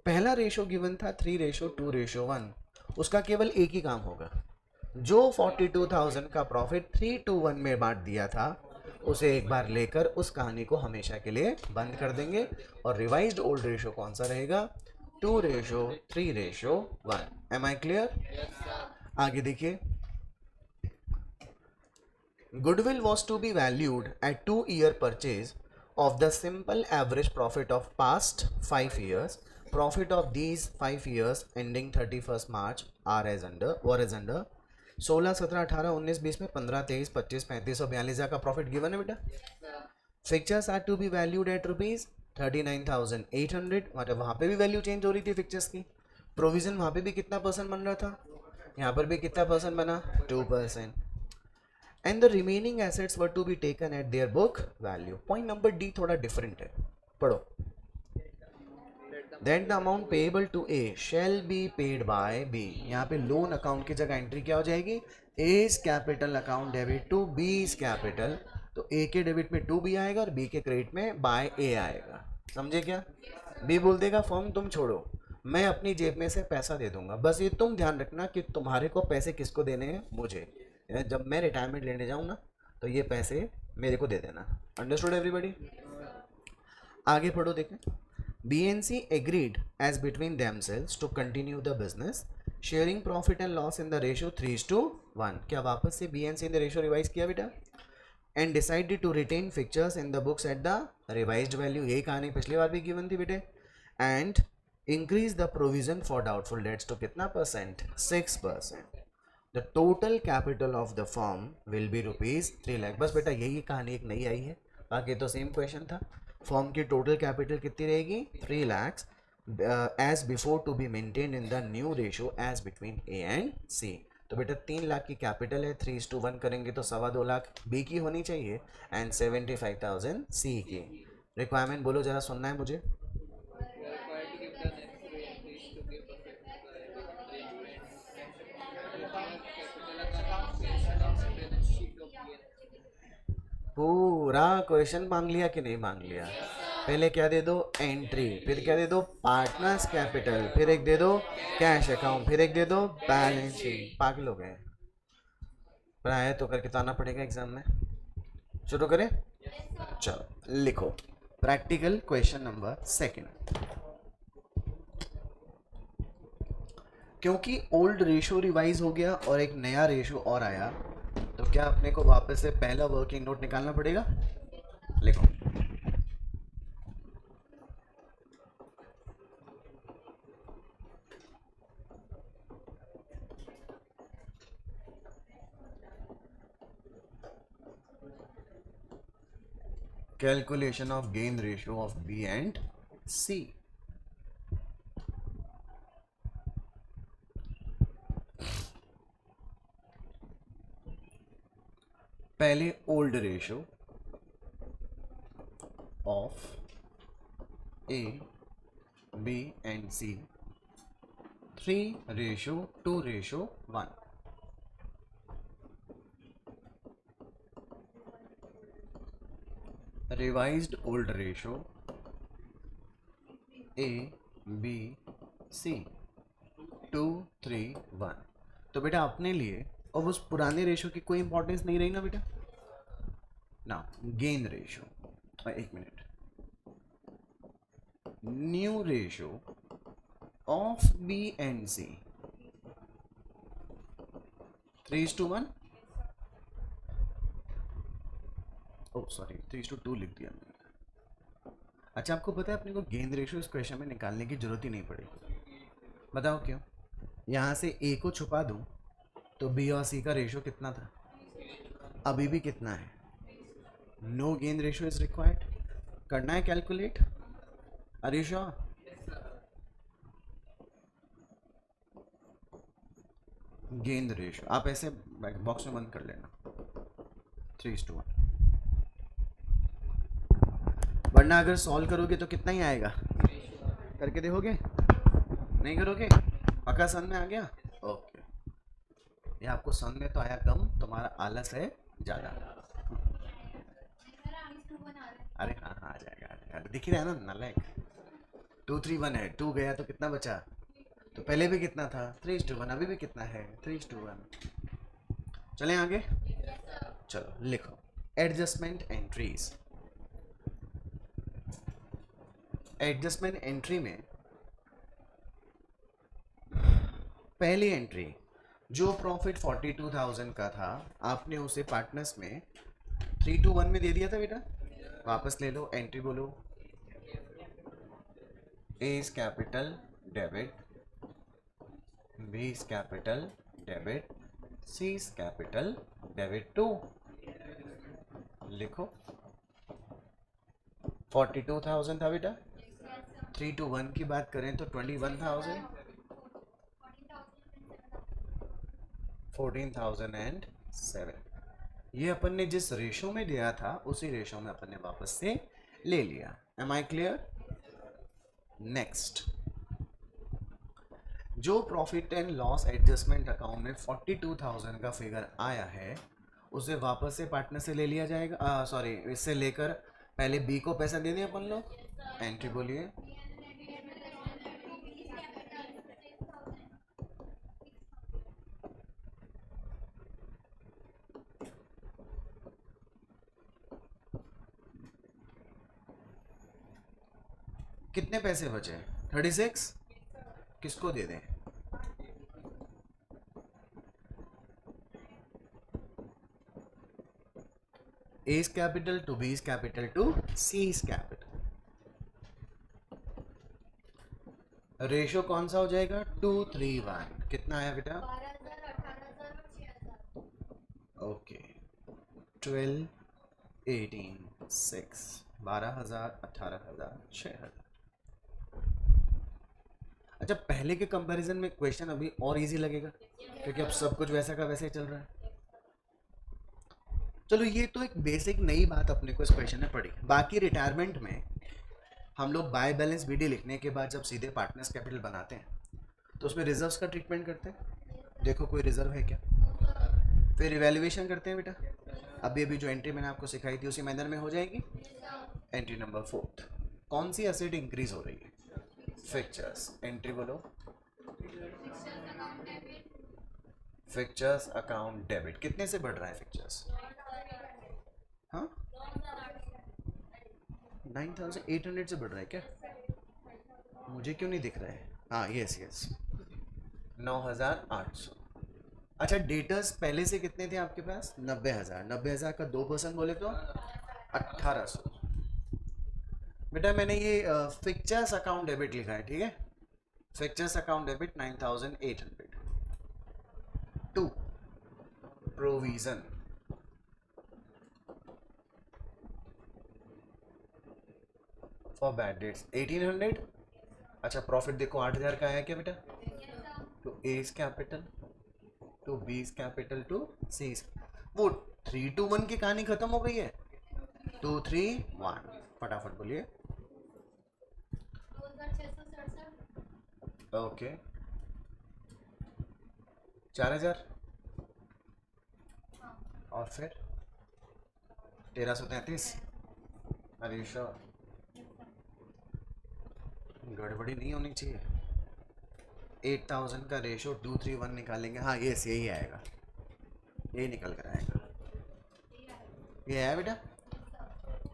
पहला रेशो गिवन था 3:2:1, उसका केवल एक ही काम होगा, जो 42,000 का प्रॉफिट 3:1 में बांट दिया था उसे एक बार लेकर उस कहानी को हमेशा के लिए बंद कर देंगे, और रिवाइज्ड ओल्ड रेशो कौन सा रहेगा 2:3:1। Am I clear? आगे देखिए, goodwill was to be valued at 2-year purchase of the simple average profit of past 5 years. Profit of these 5 years ending 31st March were as under 16, 17, 18, 19, 20 में 15, 23, 25, 35 और 42 का profit given है बेटा। Fixtures are to be valued at rupees 39,800, मतलब वहाँ पे भी value change हो रही थी फिक्चर्स की। प्रोविजन वहाँ पे भी कितना परसेंट बन रहा था, यहाँ पर भी कितना परसेंट बना 2%। And the remaining assets were to be taken at their book value. Point number D थोड़ा डिफरेंट है, पढ़ो। Then the amount payable to A shall be paid by B। यहाँ पे लोन अकाउंट की जगह एंट्री क्या हो जाएगी, A's capital account debit to B's capital. तो A के डेबिट में 2B आएगा और B के क्रेडिट में बाय A आएगा। समझे क्या? B बोल देगा फॉर्म तुम छोड़ो, मैं अपनी जेब में से पैसा दे दूंगा, बस ये तुम ध्यान रखना कि तुम्हारे को पैसे किसको देने हैं, मुझे। जब मैं रिटायरमेंट लेने जाऊँ ना तो ये पैसे मेरे को दे देना। Understood everybody? आगे पढ़ो, देखें। BNC agreed as between themselves to continue the business, sharing profit and loss in the ratio 3:1। क्या वापस से BNC ने रेशियो रिवाइज किया बेटा? And decided to retain fixtures in the books at the revised value। यही कहानी पिछली बार भी गिवन थी बेटे। And increase the provision for doubtful debts to कितना percent, 6%। The total capital of the firm will be rupees 3 lakh। बस बेटा यही कहानी एक नई आई है, बाकी तो सेम क्वेश्चन था। फॉर्म की टोटल कैपिटल कितनी रहेगी 3 lakhs as before to be maintain in the new ratio as between A and C. तो बेटा 3 लाख की कैपिटल है, 3:1 करेंगे तो 2.25 लाख बी की होनी चाहिए एंड 75,000 सी की। रिक्वायरमेंट बोलो जरा, सुनना है मुझे। पूरा क्वेश्चन मांग लिया कि नहीं मांग लिया? पहले क्या दे दो, एंट्री, फिर क्या दे दो, पार्टनर्स कैपिटल, फिर एक दे दो कैश अकाउंट, फिर एक दे दो बैलेंस शीट। पागल हो गए? पर आया तो करके तो आना पड़ेगा एग्जाम में। शुरू करें? चलो लिखो, प्रैक्टिकल क्वेश्चन नंबर 2। क्योंकि ओल्ड रेशो रिवाइज हो गया और एक नया रेशो और आया, तो क्या अपने को वापस से पहला वर्किंग नोट निकालना पड़ेगा। लिखो, calculation of gain ratio of B and C। पहले old ratio of A, B and C 3:2:1। Revised old ratio A, B, C 2:3:1। तो बेटा अपने लिए और उस पुराने रेशो की कोई इंपॉर्टेंस नहीं रही ना बेटा ना। गेन रेशो, एक minute, new ratio of B and C 3:1, oh sorry 3:2 लिख दिया मैंने। अच्छा आपको पता है अपने को गेंद रेशियो इस क्वेश्चन में निकालने की जरूरत ही नहीं पड़ी। बताओ क्यों? यहाँ से ए को छुपा दूं तो बी और सी का रेशियो कितना था, अभी भी कितना है? नो गेंद रेशियो इज रिक्वायर्ड। करना है कैलकुलेट, आर यू श्योर? गेंद रेशियो आप ऐसे बॉक्स में बंद कर लेना 3:1, वरना अगर सॉल्व करोगे तो कितना ही आएगा? करके देखोगे? नहीं करोगे? पक्का समझ में आ गया? ओके, ये आपको समझ में तो आया कम, तुम्हारा आलस है ज़्यादा। अरे हाँ हाँ आ जाएगा आ जाएगा, दिख ही रहा है ना नालायक। 2:3:1 है, 2 गया तो कितना बचा? तो पहले भी कितना था? 3:1, अभी भी कितना है? 3:1। चलें आगे, चलो लिखो एडजस्टमेंट एंट्रीज। एडजस्टमेंट एंट्री में पहली एंट्री, जो प्रॉफिट 42,000 का था आपने उसे पार्टनर्स में 3:1 में दे दिया था बेटा, वापस ले लो। एंट्री बोलो, A is capital debit, B is capital debit, C is capital debit to. लिखो 42,000 था बेटा, 3:1 की बात करें तो 21,000, 14,007। ये अपन ने जिस रेशो में दिया था उसी रेशो में अपन ने वापस से ले लिया। Am I clear? नेक्स्ट, जो profit and loss adjustment account में 42,000 का फिगर आया है उसे वापस से पार्टनर से ले लिया जाएगा। सॉरी, इससे लेकर पहले बी को पैसा दे दें अपन लोग। एंट्री बोलिए, कितने पैसे बचे? 36। किसको दे दें? A is capital to B is capital to C is capital। Ratio कौन सा हो जाएगा? 2:3:1। कितना आया बेटा? ओके 12, 18, 6, 12,000, 18,000, 6,000। अच्छा पहले के कंपैरिजन में क्वेश्चन अभी और इजी लगेगा क्योंकि अब सब कुछ वैसा का वैसे ही चल रहा है। चलो ये तो एक बेसिक नई बात अपने को इस क्वेश्चन में पड़ी। बाकी रिटायरमेंट में हम लोग बाय बैलेंस बीडी लिखने के बाद जब सीधे पार्टनर्स कैपिटल बनाते हैं तो उसमें रिजर्व्स का ट्रीटमेंट करते हैं। देखो कोई रिजर्व है क्या, फिर इवैल्यूएशन करते हैं बेटा। अभी अभी जो एंट्री मैंने आपको सिखाई थी उसी मैनर में हो जाएगी। एंट्री नंबर 4, कौन सी एसेट इंक्रीज हो रही है? फिक्चर्स। एंट्री बोलो, फिक्चर्स अकाउंट डेबिट। कितने से बढ़ रहा है फिक्चर्स? हाँ 9,800 से बढ़ रहा है क्या? मुझे क्यों नहीं दिख रहा है? हाँ यस यस 9,800। अच्छा डेटर्स पहले से कितने थे आपके पास? 90,000। 90,000 का 2% बोले तो 1,800। बेटा मैंने ये फिक्चर्स अकाउंट डेबिट लिखा है, ठीक है? Fixtures account debit 9,800। 2 provision, for bad dates 1,800। अच्छा प्रॉफिट देखो 8,000 का आया क्या बेटा? तो A is capital to B is capital to C is, वो 3:1 की कहानी खत्म हो गई है। 2:3:1 फटाफट बोलिए। ओके 4,000 और फिर 1,333। अरे श्योर, गड़बड़ी नहीं होनी चाहिए। 8,000 का रेशो 2:3:1 निकालेंगे। हाँ यस यही आएगा, यही निकल कर आएगा। ये आया बेटा?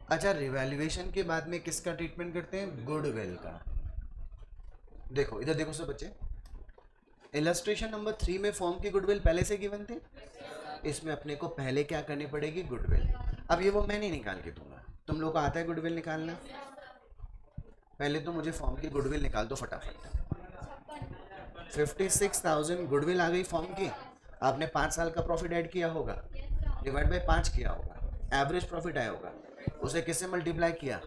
अच्छा रिवैल्यूएशन के बाद में किसका ट्रीटमेंट करते हैं? गुडविल का। देखो इधर देखो सब बच्चे, इलस्ट्रेशन नंबर 3 में फॉर्म की गुडविल पहले से गिवन थी, इसमें अपने को पहले क्या करनी पड़ेगी, गुडविल। अब ये वो मैं नहीं निकाल के दूंगा, तुम लोग को आता है गुडविल निकालना, पहले तो मुझे फॉर्म की गुडविल निकाल दो फटाफट। 56,000 गुडविल आ गई फॉर्म की, आपने 5 साल का प्रॉफिट ऐड किया होगा, डिवाइड बाय 5 किया होगा, एवरेज प्रॉफिट आया होगा, उसे किससे मल्टीप्लाई किया,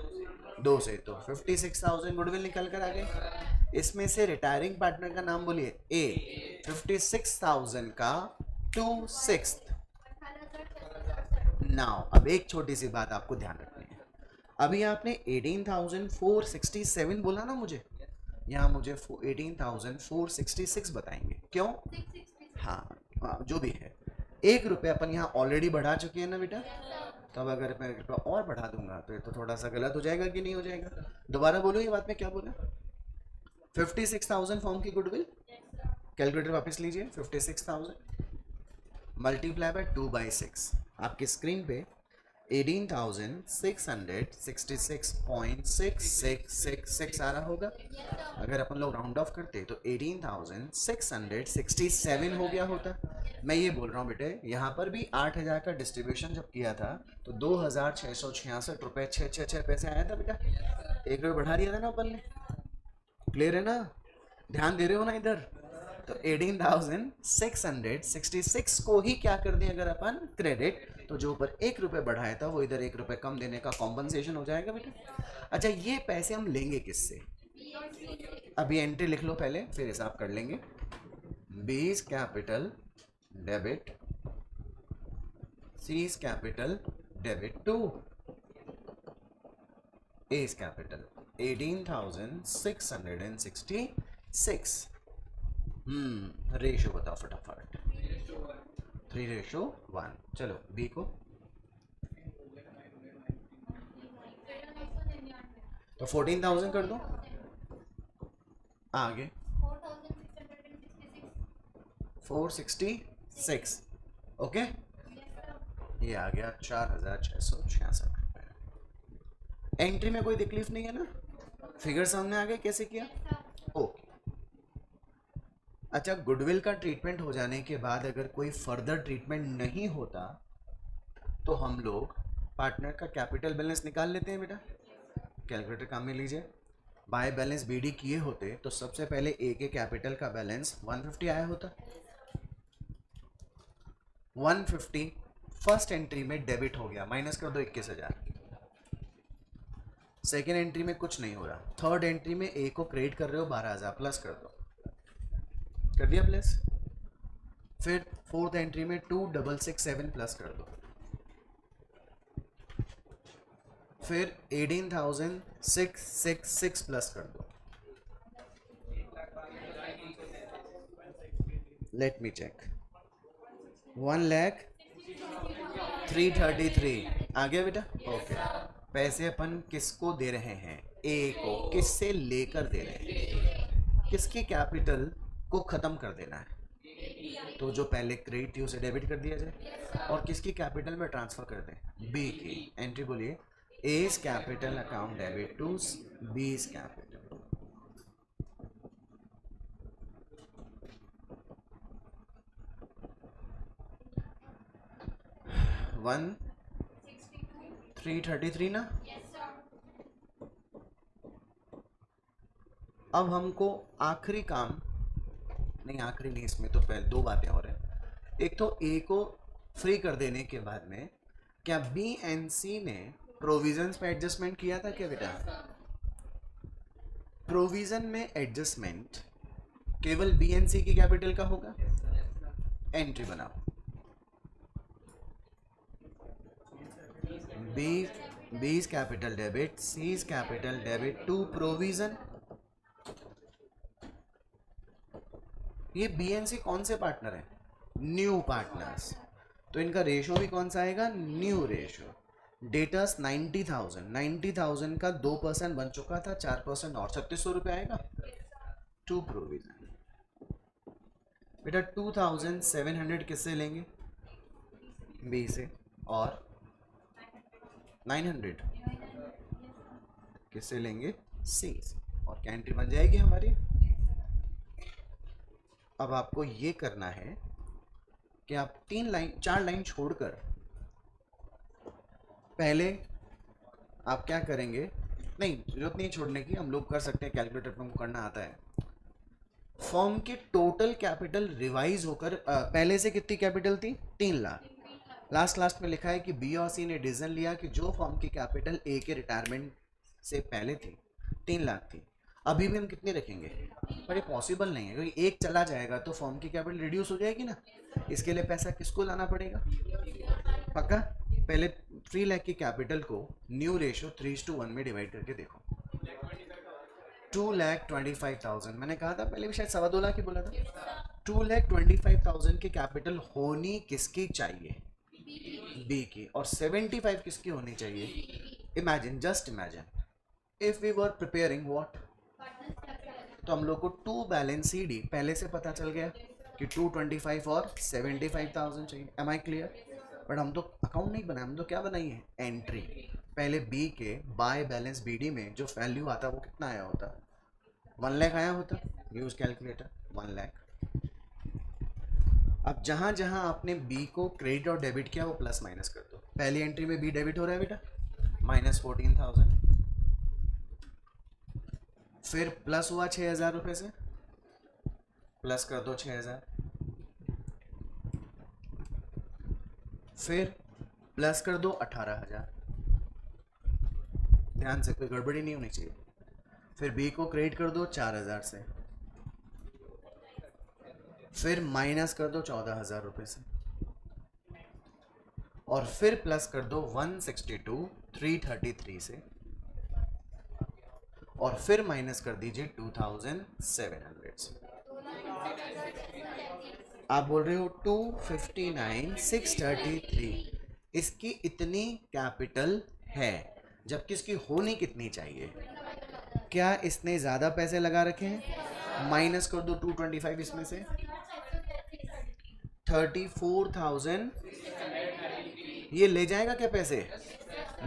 2 से, तो 56,000 गुडविल निकल कर आ गए। इसमें से रिटायरिंग पार्टनर का नाम बोलिए ए, 56,000 का 2/6। नाउ अब एक छोटी सी बात आपको ध्यान रखनी है, अभी आपने 18,467 बोला ना मुझे, यहाँ मुझे 18,466 बताएंगे, क्यों? हाँ, जो भी है, 1 रुपये अपन यहाँ ऑलरेडी बढ़ा चुके हैं ना बेटा, तो अब अगर मैं 1 रुपया और बढ़ा दूंगा तो ये तो थोड़ा सा गलत हो जाएगा कि नहीं हो जाएगा? दोबारा बोलो ये बात में क्या बोला, 56,000 फॉर्म की गुडविल, कैलकुलेटर वापस लीजिए, 56,000 मल्टीप्लाई बाय 2/6, आपकी स्क्रीन पे 18,666.6666 आ रहा होगा। अगर अपन लोग राउंड ऑफ करते तो 18,667 हो गया होता। मैं ये बोल रहा हूँ बेटे, यहाँ पर भी 8,000 का डिस्ट्रीब्यूशन जब किया था तो 2,666 रुपये 666 पैसे आया था बेटा, 1 रुपये बढ़ा दिया था ना अपन ने, क्लियर है ना, ध्यान दे रहे हो ना इधर? तो 18,666 को ही क्या कर दें अगर अपन क्रेडिट, तो जो ऊपर 1 रुपये बढ़ाया था वो इधर 1 रुपये कम देने का कॉम्पनसेशन हो जाएगा बेटा। अच्छा, ये पैसे हम लेंगे किससे, अभी एंट्री लिख लो पहले, फिर हिसाब कर लेंगे। B's capital debit, C's capital debit to A's capital 18,666। Ratio बताओ फटाफट, 3:1। चलो बी को, तो 14,000 कर दो, आगे 466, ओके, ये आ गया 4,666 रुपये। एंट्री में कोई तकलीफ नहीं है ना, फिगर सामने आ गए कैसे किया, ओके। अच्छा, गुडविल का ट्रीटमेंट हो जाने के बाद अगर कोई फर्दर ट्रीटमेंट नहीं होता तो हम लोग पार्टनर का कैपिटल बैलेंस निकाल लेते हैं बेटा, कैलकुलेटर काम में लीजिए। बाय बैलेंस बीडी किए होते तो सबसे पहले ए के कैपिटल का बैलेंस 150 आया होता, 150 फर्स्ट एंट्री में डेबिट हो गया, माइनस कर दो 21,000। सेकेंड एंट्री में कुछ नहीं हो रहा, थर्ड एंट्री में ए को क्रेडिट कर रहे हो 12,000, प्लस कर दो, कर दिया प्लस। फिर फोर्थ एंट्री में 2,667 प्लस कर दो, फिर 18,666 प्लस कर दो, लेट मी चेक, 1,03,33 आ गया बेटा, ओके। पैसे अपन किसको दे रहे हैं, ए को, किससे लेकर दे रहे हैं, किसके कैपिटल को खत्म कर देना है, तो जो पहले क्रेडिट थी उसे डेबिट कर दिया जाए और किसकी कैपिटल में ट्रांसफर कर दें, बी की। एंट्री बोलिए, A's capital account debit to B's capital, one 333 ना। अब हमको आखिरी काम, नहीं आखिरी नहीं, इसमें तो पहले 2 बातें और हैं। एक तो ए को फ्री कर देने के बाद में क्या बी एंड सी ने प्रोविजंस में एडजस्टमेंट किया था क्या बेटा? प्रोविजन में एडजस्टमेंट केवल बी एंड सी की कैपिटल का होगा। एंट्री बनाओ, B's capital debit, C's capital debit to provision. ये बी एंड सी कौन से पार्टनर हैं? न्यू पार्टनर्स, तो इनका रेशो भी कौन सा आएगा? New ratio. डेटर्स 90,000 का 2% बन चुका था, 4% और 3600 रुपये आएगा टू प्रोविजन। बेटा 2,700 किससे लेंगे? बी से, और 900 किससे लेंगे? सी से, और क्या एंट्री बन जाएगी हमारी? अब आपको ये करना है कि आप 4 लाइन छोड़कर पहले आप क्या करेंगे, नहीं जरूरत नहीं छोड़ने की, हम लोग कर सकते हैं, कैलकुलेटर पे हमको करना आता है। फर्म की टोटल कैपिटल रिवाइज होकर पहले से कितनी कैपिटल थी, 3 लाख। लास्ट में लिखा है कि बी और सी ने डिसीजन लिया कि जो फर्म की कैपिटल ए के रिटायरमेंट से पहले थी 3 लाख थी, अभी भी हम कितने रखेंगे, पर ये पॉसिबल नहीं है क्योंकि एक चला जाएगा तो फर्म की कैपिटल रिड्यूस हो जाएगी ना। इसके लिए पैसा किसको लाना पड़ेगा, पक्का। पहले 3 लाख की कैपिटल को न्यू रेशो 3:1 में डिवाइड करके देखो। 2,25,000, मैंने कहा था पहले भी शायद 2.25 लाख ही बोला था। 2,25,000 की कैपिटल होनी किसकी चाहिए, बी की, और 75 किसकी होनी चाहिए। Imagine, just imagine if we were preparing what, तो हम लोग को 2 बैलेंस सी डी पहले से पता चल गया कि 225 और 75,000 चाहिए। M I clear. बट हम तो अकाउंट नहीं बनाए, हम तो क्या बनाई है, एंट्री। पहले बी के बाय बैलेंस बी डी में जो वैल्यू आता वो कितना आया होता, 1 लाख आया होता। Use calculator, 1 lakh. अब जहां जहां आपने बी को क्रेडिट और डेबिट किया वो प्लस माइनस कर दो। पहली एंट्री में बी डेबिट हो रहा है बेटा, -14,000, फिर प्लस हुआ 6,000 रुपये से, प्लस कर दो 6,000, फिर प्लस कर दो 18,000, ध्यान से कोई गड़बड़ी नहीं होनी चाहिए। फिर बी को क्रेडिट कर दो 4,000 से, फिर माइनस कर दो 14,000 रुपये से, और फिर प्लस कर दो 162,333 से, और फिर माइनस कर दीजिए 2,700 से। आप बोल रहे हो 259,633, इसकी इतनी कैपिटल है, जबकि इसकी होनी कितनी चाहिए। क्या इसने ज़्यादा पैसे लगा रखे हैं, माइनस कर दो 225 इसमें से, 34,000 ये ले जाएगा क्या पैसे,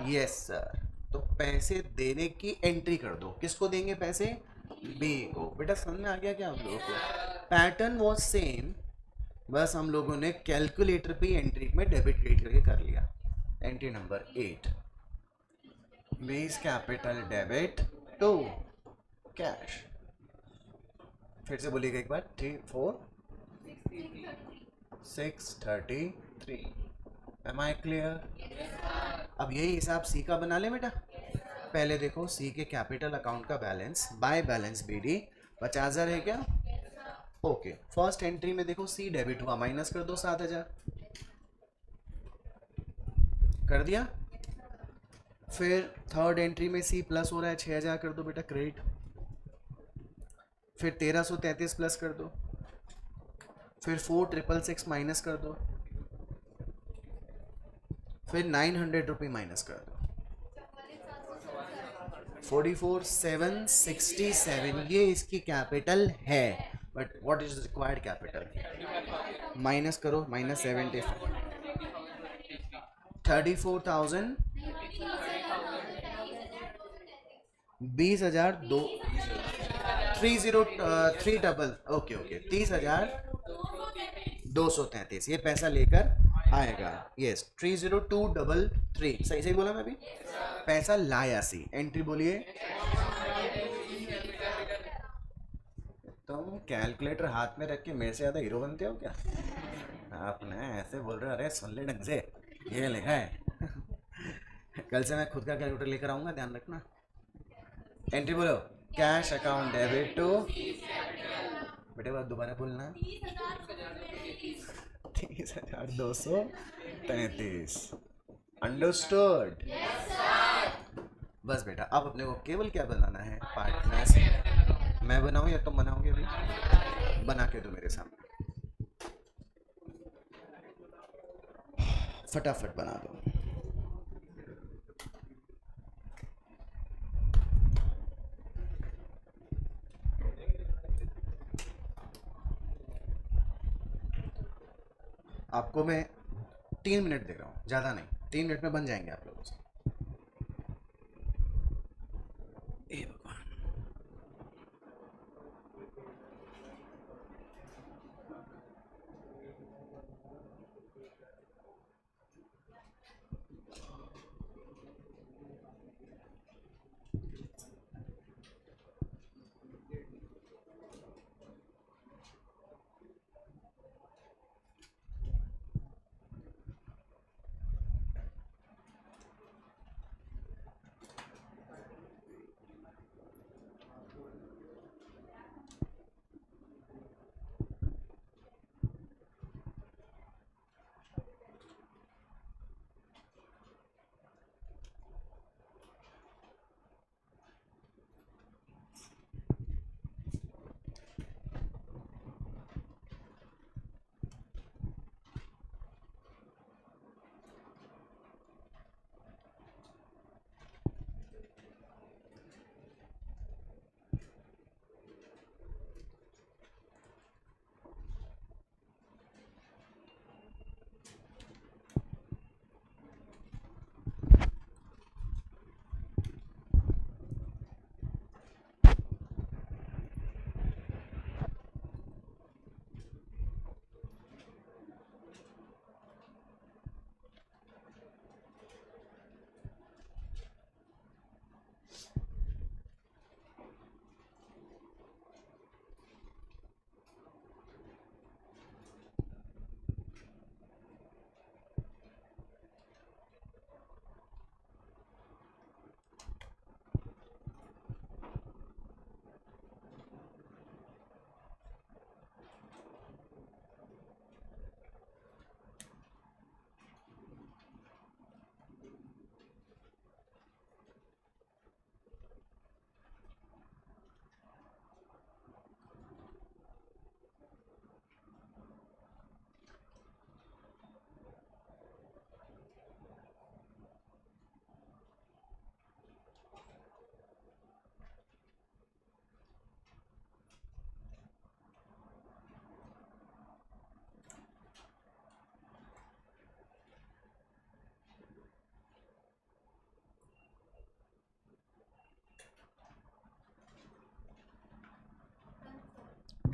यस सर। तो पैसे देने की एंट्री कर दो, किसको देंगे पैसे, बी को। बेटा समझ में आ गया क्या आप लोगों को, पैटर्न वॉज सेम, बस हम लोगों ने कैलकुलेटर पे एंट्री में डेबिट क्रेडिट करके कर लिया। Entry number 8, B's capital debit to cash. फिर से बोलिएगा एक बार, 3,4,633। M I clear. अब यही हिसाब सी का बना ले बेटा। पहले देखो सी के कैपिटल अकाउंट का balance by balance B D 50,000 है क्या, ओके। फर्स्ट एंट्री में देखो सी डेबिट हुआ, माइनस कर दो 7,000, कर दिया। फिर थर्ड एंट्री में सी प्लस हो रहा है 6,000, कर दो बेटा क्रेडिट। फिर 1,333 प्लस कर दो, फिर 4,666 माइनस कर दो, फिर 900 रुपये माइनस कर दो, 44,767, ये इसकी कैपिटल है। But what is required capital, minus करो, -75, 34,000, 20,000, 303 डबल, ओके 30,233 ये पैसा लेकर आएगा। यस 30233, सही सही बोला मैं अभी, पैसा लाया सी। एंट्री बोलिए। तुम कैलकुलेटर हाथ में रख के मेरे से ज़्यादा हीरो बनते हो क्या, आपने ऐसे बोल रहे हो, अरे सुन ले ढंग से, ये लिखा है। कल से मैं खुद का कैलकुलेटर लेकर आऊँगा, ध्यान रखना। एंट्री बोलो, कैश अकाउंट डेबिट टू, बेटे बात दोबारा बोलना, 30,233, अंडरस्टूड। बस बेटा अब अपने को केवल क्या बनाना है, पार्टनर्स। मैं बनाऊं या तुम बनाओगे, अभी बना के दो मेरे सामने, फटाफट बना दो। आपको मैं 3 मिनट दे रहा हूँ, ज़्यादा नहीं, 3 मिनट में बन जाएंगे आप लोगों से। ए भगवान,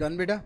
डन बेटा?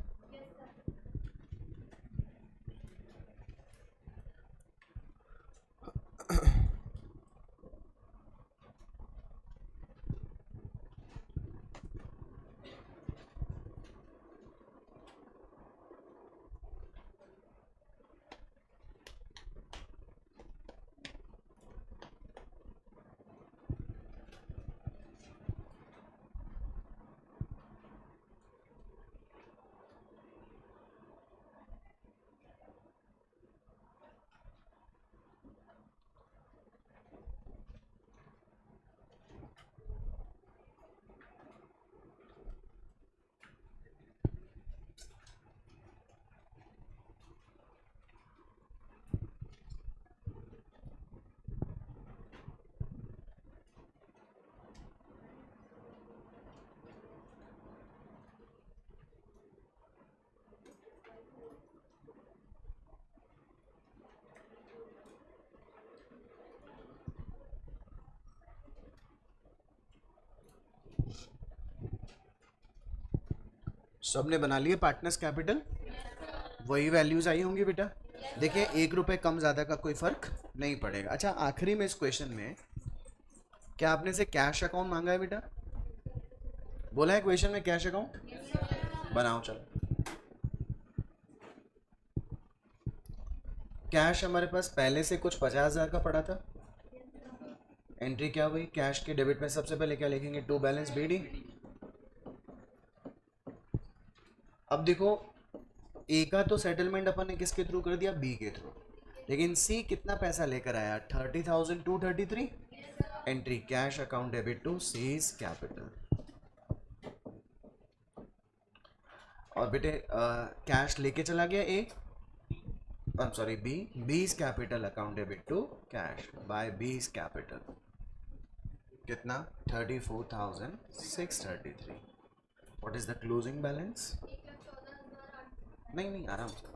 सबने बना लिए पार्टनर्स कैपिटल, वही वैल्यूज आई होंगी बेटा। देखिए 1 रुपए कम ज़्यादा का कोई फर्क नहीं पड़ेगा। अच्छा आखिरी में इस क्वेश्चन में क्या आपने से कैश अकाउंट मांगा है बेटा? बोला है क्वेश्चन में कैश अकाउंट बनाओ। चलो कैश हमारे पास पहले से कुछ 50,000 का पड़ा था। एंट्री क्या हुई? कैश के डेबिट में सबसे पहले क्या लिखेंगे? To balance BD. अब देखो ए का तो सेटलमेंट अपन ने किसके थ्रू कर दिया? बी के थ्रू। लेकिन सी कितना पैसा लेकर आया? 30,233। Entry cash account debit to C's capital. और बेटे कैश लेके चला गया A, sorry B, B's capital account debit to cash by B's capital. कितना? 34,633। What is the closing balance? नहीं नहीं आराम से।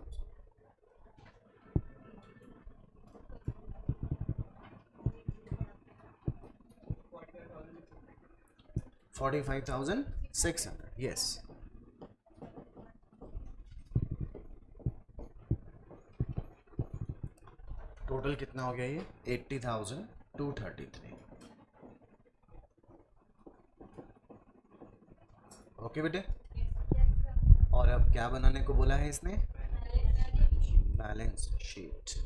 45,600। यस। टोटल कितना हो गया ये? 80,233। ओके बेटे। और अब क्या बनाने को बोला है इसने? Balance sheet.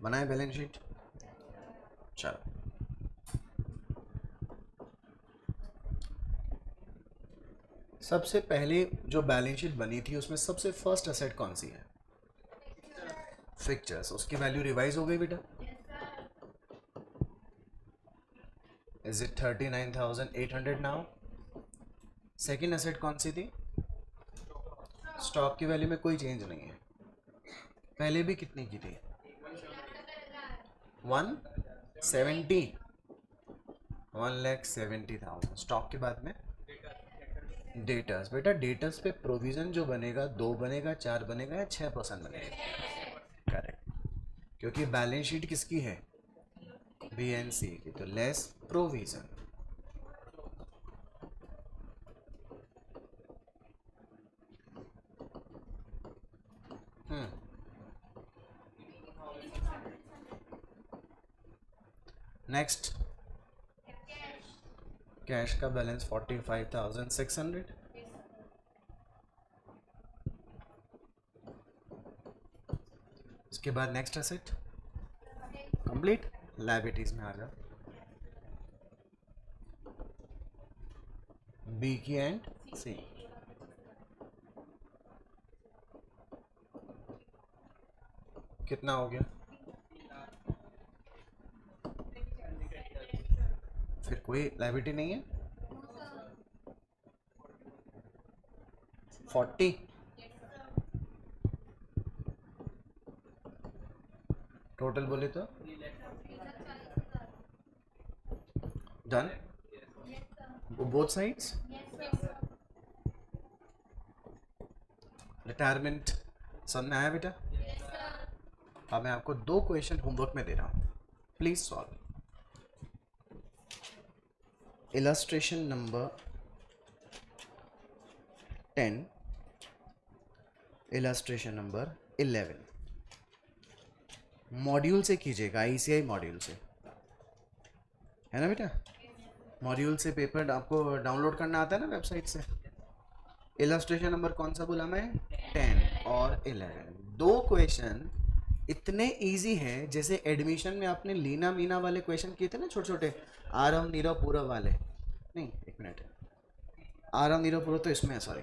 बनाए बैलेंस शीट। चलो सबसे पहले जो बैलेंस शीट बनी थी उसमें सबसे फर्स्ट असेट कौन सी है? फिक्चर्स। उसकी वैल्यू रिवाइज हो गई बेटा। Is it 39,800 now? Second asset कौन सी थी? स्टॉक की वैल्यू में कोई चेंज नहीं है। पहले भी कितनी की थी? 170, 1,70,000। स्टॉक के बाद में डेटर्स। बेटा डेटर्स पे प्रोविजन जो बनेगा 2 बनेगा, 4 बनेगा या 6% बनेगा? करेक्ट, क्योंकि बैलेंस शीट किसकी है? बी एंड सी की, तो लेस प्रोविजन। नेक्स्ट कैश का बैलेंस 45,600। इसके बाद नेक्स्ट एसेट कंप्लीट। लायबिलिटीज में आ जाओ। बी की एंड सी। कितना हो गया? फिर कोई लाइबिलिटी नहीं है? 40। टोटल बोले तो डन बोथ साइड्स। रिटायरमेंट समझ में आया बेटा? अब मैं आपको 2 क्वेश्चन होमवर्क में दे रहा हूं, please solve. Illustration number 10, illustration number 11 module से कीजिएगा, ICI मॉड्यूल से, है ना बेटा? मॉड्यूल से पेपर आपको डाउनलोड करना आता है ना वेबसाइट से। इलस्ट्रेशन नंबर कौन सा बोला मैं? 10 और 11। 2 क्वेश्चन इतने इजी हैं जैसे एडमिशन में आपने लीना मीना वाले क्वेश्चन किए थे ना, छोटे छोटे आरव नीरव पूरव वाले। नहीं, एक मिनट, आरव नीरव पूरव तो इसमें है, सॉरी।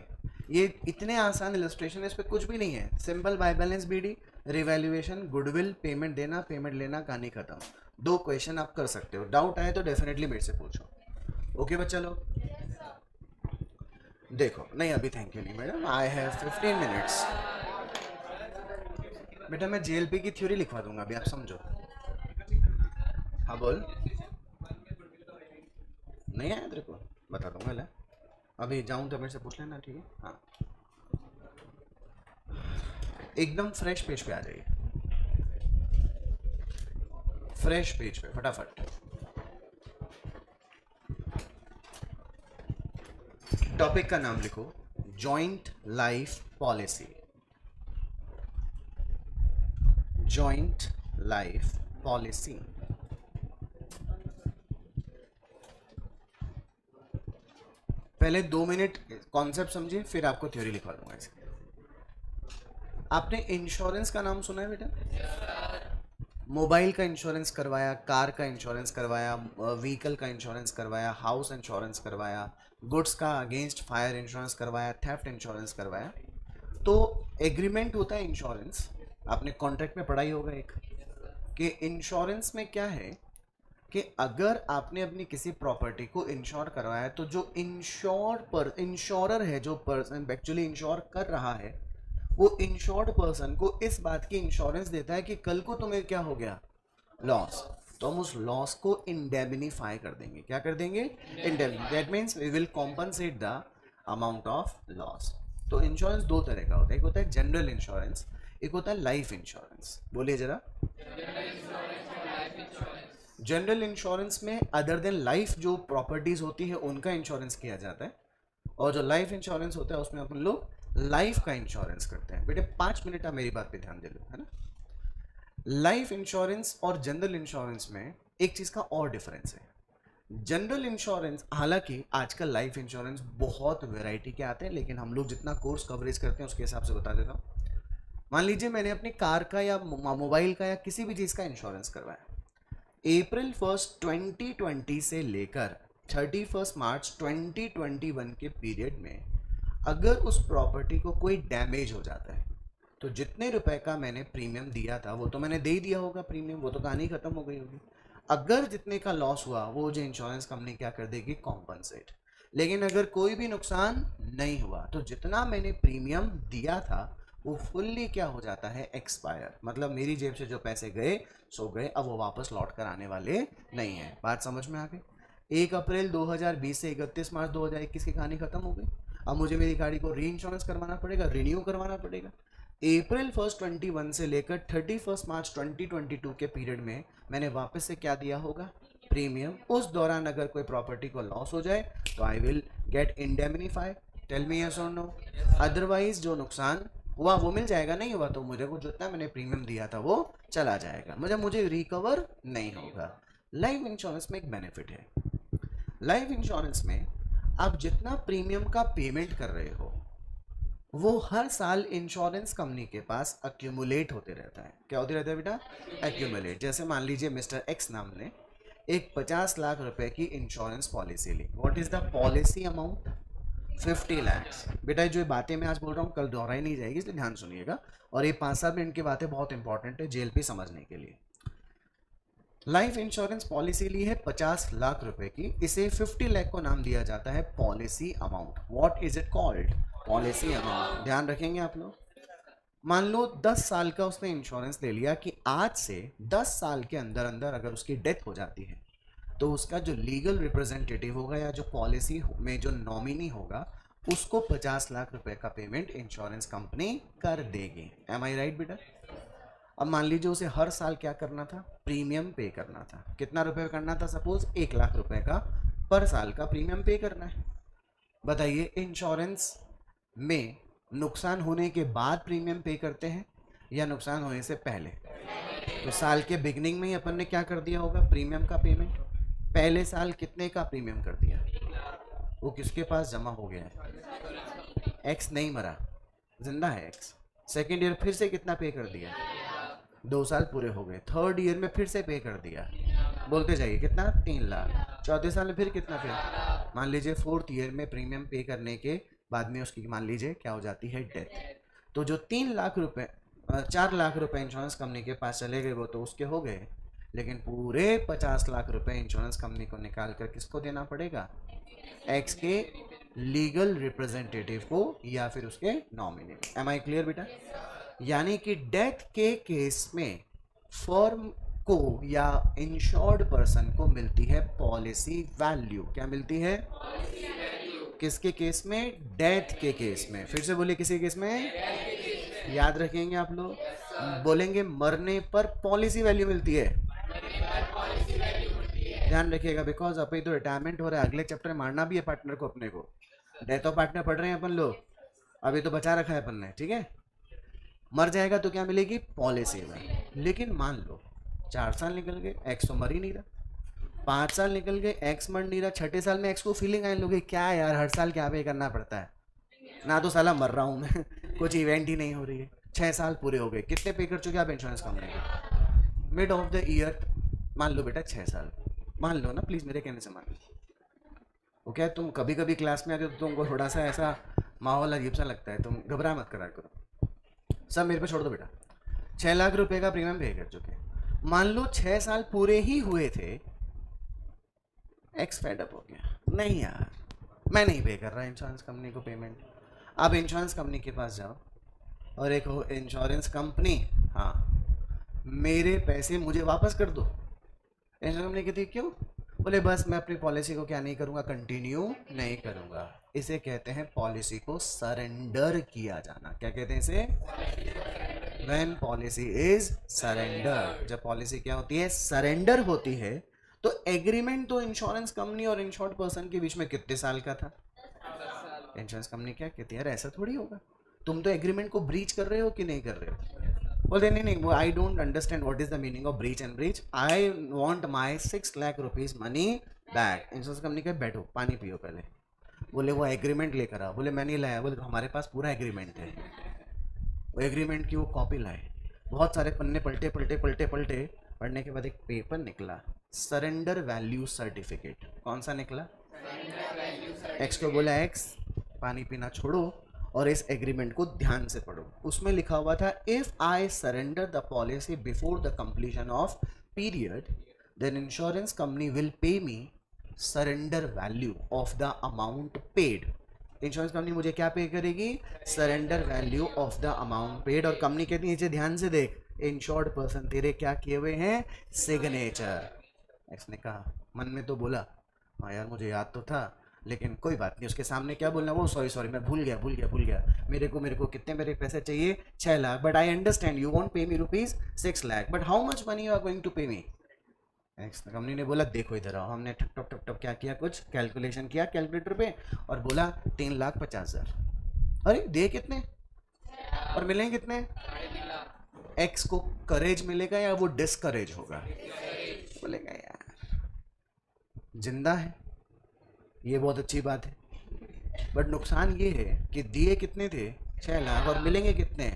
ये इतने आसान इलस्ट्रेशन है, इस पर कुछ भी नहीं है। Simple by balance BD, revaluation, goodwill, payment देना पेमेंट लेना, कहानी खत्म। 2 क्वेश्चन आप कर सकते हो। डाउट आए तो डेफिनेटली मेरे से पूछो। ओके बच्चा लोग? देखो, नहीं अभी थैंक यू नहीं मैडम, आई हैव 15 मिनट्स। बेटा मैं JLP की थ्योरी लिखवा दूंगा अभी, आप समझो। हाँ बोल। नहीं आया तेरे को? बता दूंगा। ले अभी जाऊं तो मेरे से पूछ लेना, ठीक है? हाँ, एकदम फ्रेश पेज पे आ जाइए, फ्रेश पेज पे फटाफट। टॉपिक का नाम लिखो, joint life policy. Joint life policy. पहले 2 मिनट कॉन्सेप्ट समझिए, फिर आपको थ्योरी लिखवा दूंगा इसकी। आपने इंश्योरेंस का नाम सुना है बेटा? मोबाइल का इंश्योरेंस करवाया, कार का इंश्योरेंस करवाया, व्हीकल का इंश्योरेंस करवाया, हाउस इंश्योरेंस करवाया, गुड्स का अगेंस्ट फायर इंश्योरेंस करवाया, थेफ्ट इंश्योरेंस करवाया। तो एग्रीमेंट होता है इंश्योरेंस, आपने कॉन्ट्रैक्ट में पढ़ा ही होगा एक, कि इंश्योरेंस में क्या है कि अगर आपने अपनी किसी प्रॉपर्टी को इंश्योर करवाया तो जो इंश्योरर है, जो पर्सन एक्चुअली इंश्योर कर रहा है, वो इंश्योर्ड पर्सन को इस बात की इंश्योरेंस देता है कि कल को तुम्हें क्या हो गया, लॉस, तो हम उस लॉस को इंडेमनीफाई कर देंगे। क्या कर देंगे? Indemnity. That means we will compensate the amount of loss. तो इंश्योरेंस 2 तरह का होता है, एक होता है जनरल इंश्योरेंस, एक होता है लाइफ इंश्योरेंस। बोलिए जरा। जनरल इंश्योरेंस में अदर देन लाइफ जो प्रॉपर्टीज होती है उनका इंश्योरेंस किया जाता है, और जो लाइफ इंश्योरेंस होता है उसमें अपन लोग लाइफ का इंश्योरेंस करते हैं। बेटे 5 मिनट आप मेरी बात पे ध्यान दे लो, है ना? लाइफ इंश्योरेंस और जनरल इंश्योरेंस में एक चीज का और डिफरेंस है। जनरल इंश्योरेंस, हालांकि आजकल लाइफ इंश्योरेंस बहुत वैरायटी के आते हैं, लेकिन हम लोग जितना कोर्स कवरेज करते हैं उसके हिसाब से बता देता हूँ। मान लीजिए मैंने अपनी कार का या मोबाइल का या किसी भी चीज का इंश्योरेंस करवाया, अप्रैल 1 2020 से लेकर 31 मार्च 2021 के पीरियड में अगर उस प्रॉपर्टी को कोई डैमेज हो जाता है तो जितने रुपए का मैंने प्रीमियम दिया था वो तो मैंने दे ही दिया होगा प्रीमियम, वो तो कहानी खत्म हो गई होगी। अगर जितने का लॉस हुआ वो जो इंश्योरेंस कंपनी क्या कर देगी, कॉम्पनसेट। लेकिन अगर कोई भी नुकसान नहीं हुआ तो जितना मैंने प्रीमियम दिया था वो फुल्ली क्या हो जाता है, एक्सपायर। मतलब मेरी जेब से जो पैसे गए सो गए, अब वो वापस लौट कर आने वाले नहीं है। बात समझ में आ गई? 1 अप्रैल 2020 से 31 मार्च 2021 की कहानी खत्म हो गई। अब मुझे मेरी गाड़ी को री इंश्योरेंस करवाना पड़ेगा, रिन्यू करवाना पड़ेगा। अप्रैल 1 21 से लेकर 31 मार्च 2022 के पीरियड में मैंने वापस से क्या दिया होगा, प्रीमियम। उस दौरान अगर कोई प्रॉपर्टी को लॉस हो जाए तो I will get indemnify. Tell me yes और नो। अदरवाइज जो नुकसान हुआ वो मिल जाएगा, नहीं हुआ तो मुझे को जितना मैंने प्रीमियम दिया था वो चला जाएगा, मुझे रिकवर नहीं होगा। लाइफ इंश्योरेंस में एक बेनिफिट है, लाइफ इंश्योरेंस में आप जितना प्रीमियम का पेमेंट कर रहे हो वो हर साल इंश्योरेंस कंपनी के पास अक्यूमुलेट होते रहता है। क्या होते रहता है बेटा? अक्यूमुलेट। जैसे मान लीजिए मिस्टर एक्स नाम ने एक 50 लाख रुपए की इंश्योरेंस पॉलिसी ली। What is the policy amount? 50 lakhs. बेटा जो ये बातें मैं आज बोल रहा हूँ कल दोहराई नहीं जाएगी, इसलिए ध्यान सुनिएगा। और ये 5-7 मिनट की बातें बहुत इंपॉर्टेंट है जेएलपी समझने के लिए। लाइफ इंश्योरेंस पॉलिसी ली है 50 लाख रुपए की, इसे 50 लाख को नाम दिया जाता है policy amount. What is it called? Policy amount. ध्यान रखेंगे आप लोग। मान लो 10 साल का उसने इंश्योरेंस ले लिया कि आज से 10 साल के अंदर अंदर अगर उसकी डेथ हो जाती है तो उसका जो लीगल रिप्रेजेंटेटिव होगा या जो पॉलिसी में जो नॉमिनी होगा उसको 50 लाख रुपए का पेमेंट इंश्योरेंस कंपनी कर देगी। एम आई राइट बेटा? अब मान लीजिए उसे हर साल क्या करना था? प्रीमियम पे करना था। कितना रुपए करना था? सपोज 1 लाख रुपए का पर साल का प्रीमियम पे करना है। बताइए इंश्योरेंस में नुकसान होने के बाद प्रीमियम पे करते हैं या नुकसान होने से पहले? तो साल के बिगनिंग में ही अपन ने क्या कर दिया होगा? प्रीमियम का पेमेंट। पहले साल कितने का प्रीमियम कर दिया? वो किसके पास जमा हो गया है? एक्स नहीं मरा, जिंदा है एक्स। सेकेंड ईयर फिर से कितना पे कर दिया? 2 साल पूरे हो गए। थर्ड ईयर में फिर से पे कर दिया, बोलते जाइए कितना? 3 लाख। चौथे साल में फिर कितना पे? मान लीजिए फोर्थ ईयर में प्रीमियम पे करने के बाद में उसकी मान लीजिए क्या हो जाती है? डेथ। तो जो 3 लाख रुपए 4 लाख रुपए इंश्योरेंस कंपनी के पास चले गए वो तो उसके हो गए, लेकिन पूरे 50 लाख रुपए इंश्योरेंस कंपनी को निकाल कर किसको देना पड़ेगा? एक्स के लीगल रिप्रेजेंटेटिव को या फिर उसके नॉमिनी। एम आई क्लियर बेटा? यानी कि डेथ के केस में फर्म को या इंश्योर्ड पर्सन को मिलती है पॉलिसी वैल्यू। क्या मिलती है? किसके केस में? डेथ के केस में। फिर से बोलिए, किसी केस में? याद रखेंगे आप लोग, बोलेंगे मरने पर पॉलिसी वैल्यू मिलती है। ध्यान रखिएगा, बिकॉज अभी तो रिटायरमेंट हो रहा है, अगले चैप्टर में मारना भी है पार्टनर को अपने को। डेथ ऑफ पार्टनर पढ़ रहे हैं अपन लोग, अभी तो बचा रखा है अपन ने, ठीक है? मर जाएगा तो क्या मिलेगी? Policy value. लेकिन मान लो 4 साल निकल गए, एक्स तो मर ही नहीं रहा। 5 साल निकल गए, एक्स मर नहीं रहा। छठे साल में एक्स को फीलिंग आने लगे, क्या यार हर साल क्या पे करना पड़ता है, ना तो साला मर रहा हूँ मैं कुछ इवेंट ही नहीं हो रही है। 6 साल पूरे हो गए, कितने पे कर चुके आप insurance company? Mid of the year मान लो बेटा 6 साल मान लो ना, प्लीज़ मेरे कहने से मान लो। वो क्या तुम कभी कभी क्लास में आते हो तो तुमको थोड़ा सा ऐसा माहौल अजीब सा लगता है, तुम घबरा मत करा करो, सब मेरे पे छोड़ दो बेटा। 6 लाख रुपए का प्रीमियम पे कर चुके, मान लो 6 साल पूरे ही हुए थे, एक्स फेड अप हो गया, नहीं यार मैं नहीं पे कर रहा इंश्योरेंस कंपनी को पेमेंट। अब इंश्योरेंस कंपनी के पास जाओ और एक हो इंश्योरेंस कंपनी, हाँ मेरे पैसे मुझे वापस कर दो। इंश्योरेंस कंपनी कहती क्यों? बोले बस मैं अपनी पॉलिसी को क्या नहीं करूँगा? कंटिन्यू नहीं करूँगा। इसे कहते हैं पॉलिसी को सरेंडर किया जाना। क्या कहते हैं इसे? When policy is surrender. जब पॉलिसी क्या होती है? सरेंडर होती है। तो एग्रीमेंट तो इंश्योरेंस कंपनी और इंश्योर्ड पर्सन के बीच में कितने साल का था? इंश्योरेंस कंपनी क्या कहती है, यार ऐसा थोड़ी होगा, तुम तो एग्रीमेंट को ब्रीच कर रहे हो कि नहीं कर रहे हो? बोलते नहीं नहीं, I don't understand what is the meaning of breach and breach, I want my 6 lakh rupees money back. Insurance company कहे बैठो पानी पियो पहले। बोले वो एग्रीमेंट लेकर आओ। बोले मैं नहीं लाया। बोले हमारे पास पूरा एग्रीमेंट है। वो एग्रीमेंट की वो कॉपी लाए, बहुत सारे पन्ने पलटे पलटे पलटे पलटे, पढ़ने के बाद एक पेपर निकला, सरेंडर वैल्यू सर्टिफिकेट। कौन सा निकला? एक्स को बोला एक्स पानी पीना छोड़ो और इस एग्रीमेंट को ध्यान से पढ़ो। उसमें लिखा हुआ था if I surrender the policy before the completion of period then insurance company will pay me surrender value of the amount paid. Insurance company मुझे क्या पे करेगी? Surrender value of the amount paid. और company कहती है नीचे ध्यान से देख, इंश्योर्ड पर्सन तेरे क्या किए हुए हैं? सिग्नेचर। एक्स ने कहा, मन में तो बोला हाँ यार मुझे याद तो था, लेकिन कोई बात नहीं। उसके सामने क्या बोलना? वो सॉरी सॉरी मैं भूल गया, मेरे को कितने मेरे पैसे चाहिए? 6 lakh, but I understand you want pay me rupees 6 lakh, but how much money you are going to pay me? Company ने बोला देखो इधर आओ। हमने ठप ठप ठप ठप क्या किया, कुछ कैलकुलेशन किया कैलकुलेटर पे और बोला 3,50,000। अरे दे कितने और मिलेंगे कितने? एक्स को करेज मिलेगा या वो डिस्करेज होगा? बोलेगा यार जिंदा है, ये बहुत अच्छी बात है, बट नुकसान ये है कि दिए कितने थे? 6 लाख और मिलेंगे कितने?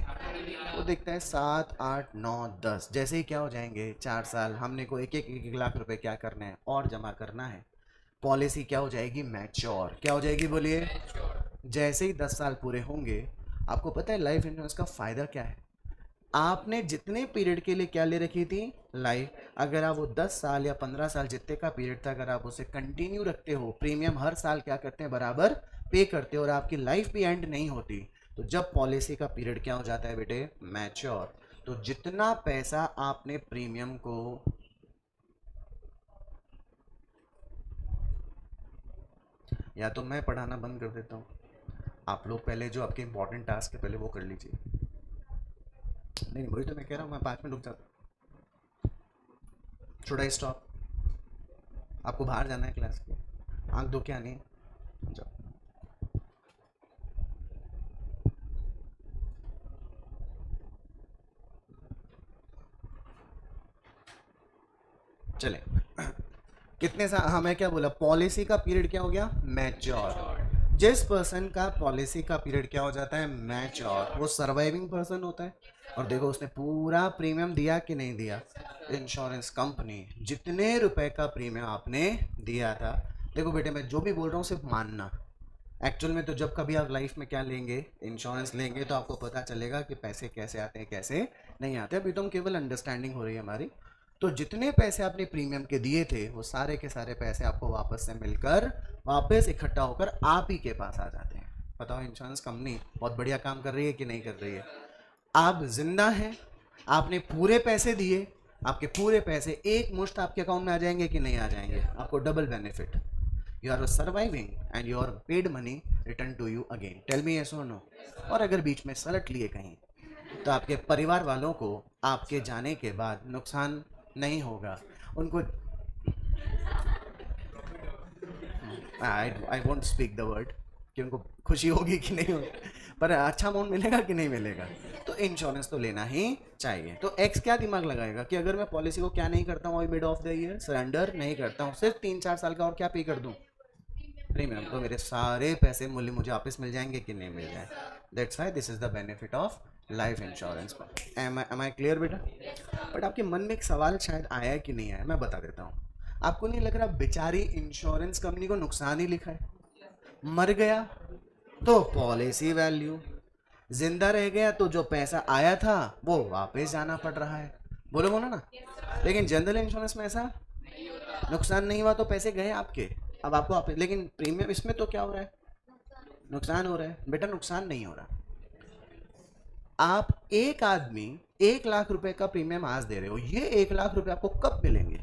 वो देखता है 7, 8, 9, 10। जैसे ही क्या हो जाएंगे 4 साल, हमने को एक लाख रुपए क्या करना है? और जमा करना है। पॉलिसी क्या हो जाएगी? मैच्योर। क्या हो जाएगी बोलिए? जैसे ही 10 साल पूरे होंगे, आपको पता है लाइफ इंश्योरेंस का फायदा क्या है? आपने जितने पीरियड के लिए क्या ले रखी थी, लाइफ, अगर आप वो 10 साल या 15 साल जितने का पीरियड था, अगर आप उसे कंटिन्यू रखते हो, प्रीमियम हर साल क्या करते हैं, बराबर पे करते हो, और आपकी लाइफ भी एंड नहीं होती, तो जब पॉलिसी का पीरियड क्या हो जाता है बेटे, मैच्योर, तो जितना पैसा आपने प्रीमियम को, या तो मैं पढ़ाना बंद कर देता हूँ, आप लोग पहले जो आपके इंपॉर्टेंट टास्क है पहले वो कर लीजिए। नहीं वही तो मैं कह रहा हूँ, मैं 5 मिनट रुक जाता हूँ। Should I stop? आपको बाहर जाना है क्लास के, आंख धो के आनी है, जाओ। चले, कितने साल, हाँ मैं क्या बोला, पॉलिसी का पीरियड क्या हो गया, मैच्योर। जिस पर्सन का पॉलिसी का पीरियड क्या हो जाता है, मैच्योर, वो सर्वाइविंग पर्सन होता है। और देखो उसने पूरा प्रीमियम दिया कि नहीं दिया, इंश्योरेंस कंपनी जितने रुपए का प्रीमियम आपने दिया था, देखो बेटे मैं जो भी बोल रहा हूँ सिर्फ मानना, एक्चुअल में तो जब कभी आप लाइफ में क्या लेंगे, इंश्योरेंस लेंगे, तो आपको पता चलेगा कि पैसे कैसे आते हैं कैसे नहीं आते। अभी तो हम केवल अंडरस्टैंडिंग हो रही है हमारी। तो जितने पैसे आपने प्रीमियम के दिए थे वो सारे के सारे पैसे आपको वापस से मिलकर वापस इकट्ठा होकर आप ही के पास आ जाते हैं। बताओ इंश्योरेंस कंपनी बहुत बढ़िया काम कर रही है कि नहीं कर रही है? आप जिंदा हैं, आपने पूरे पैसे दिए, आपके पूरे पैसे एक मुश्त आपके अकाउंट में आ जाएंगे कि नहीं आ जाएंगे? आपको double benefit, you are surviving and your paid money return to you again. Tell me yes और नो। और अगर बीच में सलट लिए कहीं, तो आपके परिवार वालों को आपके जाने के बाद नुकसान नहीं होगा, उनको, I won't speak the word कि उनको खुशी होगी कि नहीं होगी, पर अच्छा अमाउंट मिलेगा कि नहीं मिलेगा, तो इंश्योरेंस तो लेना ही चाहिए। तो एक्स क्या दिमाग लगाएगा कि अगर मैं पॉलिसी को क्या नहीं करता हूँ, mid of the year surrender नहीं करता हूँ, सिर्फ 3-4 साल का और क्या पे कर दूँ प्रीमियम, तो मेरे सारे पैसे मूल्य मुझे वापस मिल जाएंगे कि नहीं मिल जाए। That's why this is the benefit of life insurance. Am I clear बेटा? बट आपके मन में एक सवाल शायद आया है कि नहीं आया, मैं बता देता हूँ। आपको नहीं लग रहा बेचारी इंश्योरेंस कंपनी को नुकसान ही लिखा है? मर गया तो पॉलिसी वैल्यू, जिंदा रह गया तो जो पैसा आया था वो वापस जाना पड़ रहा है, बोलो बोलो ना। लेकिन जनरल इंश्योरेंस में ऐसा नुकसान नहीं हुआ तो पैसे गए आपके, अब आपको वापस, लेकिन प्रीमियम इसमें तो क्या हो रहा है, नुकसान हो रहा है। बेटा नुकसान नहीं हो रहा, आप एक आदमी 1 लाख रुपए का प्रीमियम आज दे रहे हो, ये 1 लाख रुपए आपको कब मिलेंगे,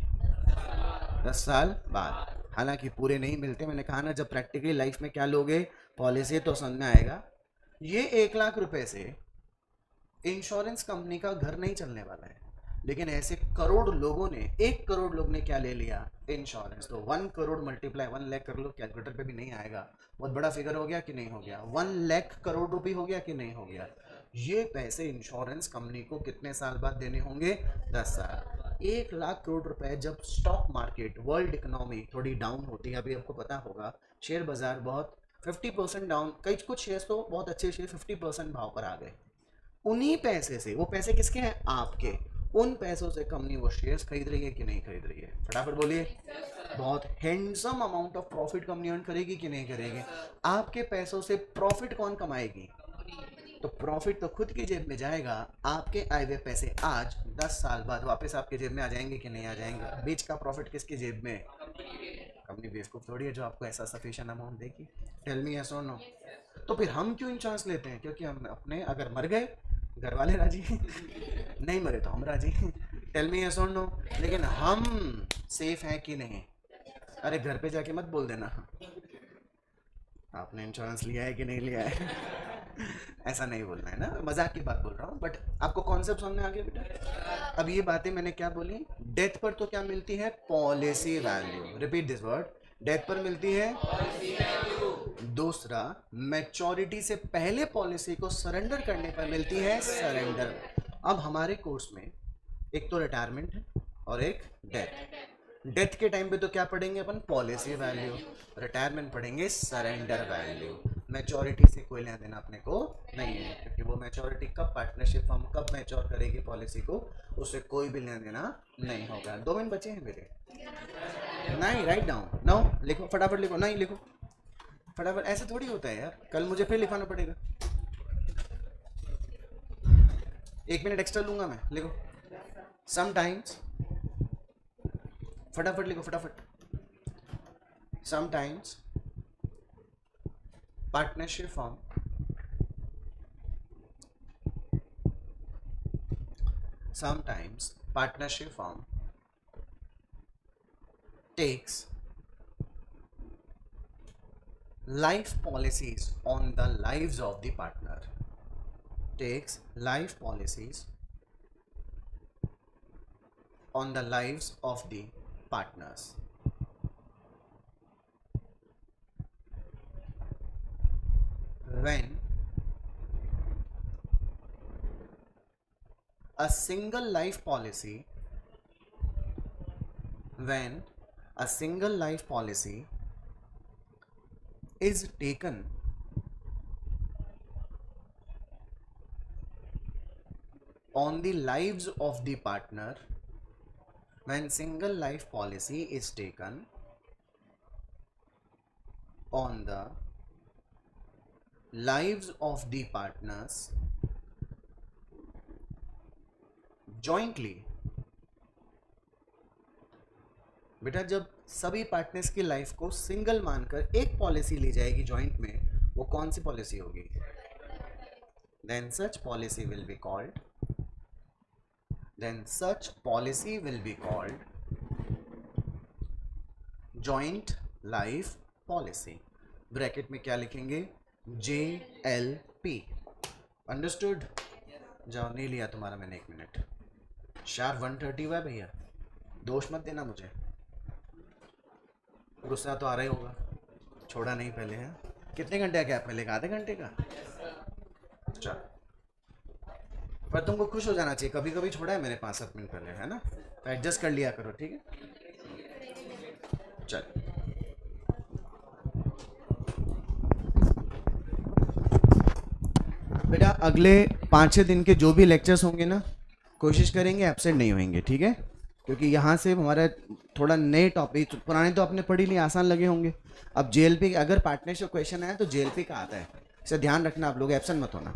10 साल बाद। हालांकि पूरे नहीं मिलते, मैंने कहा ना जब प्रैक्टिकली लाइफ में क्या लोगे पॉलिसी तो समझ में आएगा। ये 1 लाख रुपए से इंश्योरेंस कंपनी का घर नहीं चलने वाला है, लेकिन ऐसे करोड़ लोगों ने, 1 करोड़ लोग ने क्या ले लिया, इंश्योरेंस। तो 1 करोड़ मल्टीप्लाई 1 लाख कर लो, कैलकुलेटर पे भी नहीं आएगा, बहुत बड़ा फिगर हो गया कि नहीं हो गया, 1 लाख करोड़ रुपए हो गया कि नहीं हो गया। ये पैसे इंश्योरेंस कंपनी को कितने साल बाद देने होंगे, 10 साल। 1 लाख करोड़ रुपए जब स्टॉक मार्केट, वर्ल्ड इकोनॉमी थोड़ी डाउन होती है, अभी आपको पता होगा शेयर बाजार बहुत 50% डाउन, कई कुछ शेयर्स तो बहुत अच्छे शेयर 50% भाव पर आ गए, उन्हीं पैसे से, वो पैसे किसके हैं, आपके, उन पैसों से कंपनी वो शेयर्स खरीद रही है कि नहीं खरीद रही है, फटाफट बोलिए। बहुत handsome amount of profit company earn करेगी कि नहीं करेगी? आपके पैसों से प्रॉफिट कौन कमाएगी? तो प्रॉफिट तो खुद की जेब में जाएगा, आपके आए हुए पैसे आज 10 साल बाद वापस आपके जेब में आ जाएंगे कि नहीं आ जाएंगे? बीच का प्रॉफिट किसकी जेब में, कंपनी बेवकूफ़ थोड़ी है जो आपको ऐसा सफिशिएंट अमाउंट देगी। टेल मी यस और नो। तो फिर हम क्यों इंश्योरेंस लेते हैं? क्योंकि हम अपने, अगर मर गए घर वाले राजी नहीं मरे तो हम राजी। टेल मी यस और नो। लेकिन हम सेफ हैं कि नहीं? अरे घर पे जाके मत बोल देना आपने इंश्योरेंस लिया है कि नहीं लिया है। ऐसा नहीं बोलना है ना, मजाक की बात बोल रहा हूँ, बट आपको कॉन्सेप्ट समझ में आ गया बेटा? अब ये बातें मैंने क्या बोली, डेथ पर तो क्या मिलती है, policy value, repeat this word, death पर मिलती है। दूसरा, मैच्योरिटी से पहले पॉलिसी को सरेंडर करने पर मिलती है सरेंडर। अब हमारे कोर्स में एक तो रिटायरमेंट है और एक डेथ। डेथ के टाइम पे तो क्या पढ़ेंगे अपन, पॉलिसी वैल्यू, रिटायरमेंट पढ़ेंगे सरेंडर वैल्यू। मैच्योरिटी से कोई लेना देना अपने को नहीं है, क्योंकि वो मैच्योरिटी कब, पार्टनरशिप फर्म कब मैच्योर करेगी पॉलिसी को, उससे कोई भी लेना देना नहीं होगा। 2 मिनट बचे हैं मेरे, नहीं राइट डाउन, नो लिखो फटाफट लिखो, नहीं लिखो, फटाफट, ऐसे थोड़ी होता है यार, कल मुझे फिर लिखाना पड़ेगा। 1 मिनट एक्स्ट्रा लूंगा मैं, लिखो। समटाइम्स, फटाफट लिखो फटाफट। Sometimes partnership form sometimes partnership firm takes life policies on the lives of the partner, takes life policies on the lives of the partners. When a single life policy, when a single life policy is taken on the lives of the partner, when single life policy is taken on the lives of the partners jointly, बेटा जब सभी partners की life को single मानकर एक policy ली जाएगी joint में, वो कौन सी पॉलिसी होगी? then such policy will be called joint life policy। Bracket में क्या लिखेंगे? JLP। अंडरस्टूड? जाओ, नहीं लिया तुम्हारा मैंने 1 मिनट। शार्प 1:30 हुआ है भैया, दोष मत देना मुझे, गुस्सा तो आ रहा ही होगा, छोड़ा नहीं पहले है। कितने घंटे का गैप मिलेगा? आधे घंटे का? चल, पर तुमको खुश हो जाना चाहिए, कभी कभी छोड़ा है मैंने 5-7 मिनट पहले, है ना? तो एडजस्ट कर लिया करो, ठीक है? चल, बेटा अगले 5-6 दिन के जो भी लेक्चर्स होंगे ना, कोशिश करेंगे एब्सेंट नहीं होंगे, ठीक है? क्योंकि यहाँ से हमारा थोड़ा नए टॉपिक, पुराने तो आपने पढ़ी नहीं, आसान लगे होंगे। अब JLP, अगर पार्टनरशिप क्वेश्चन आया तो JLP का आता है, इसे ध्यान रखना आप लोग, एब्सेंट मत होना।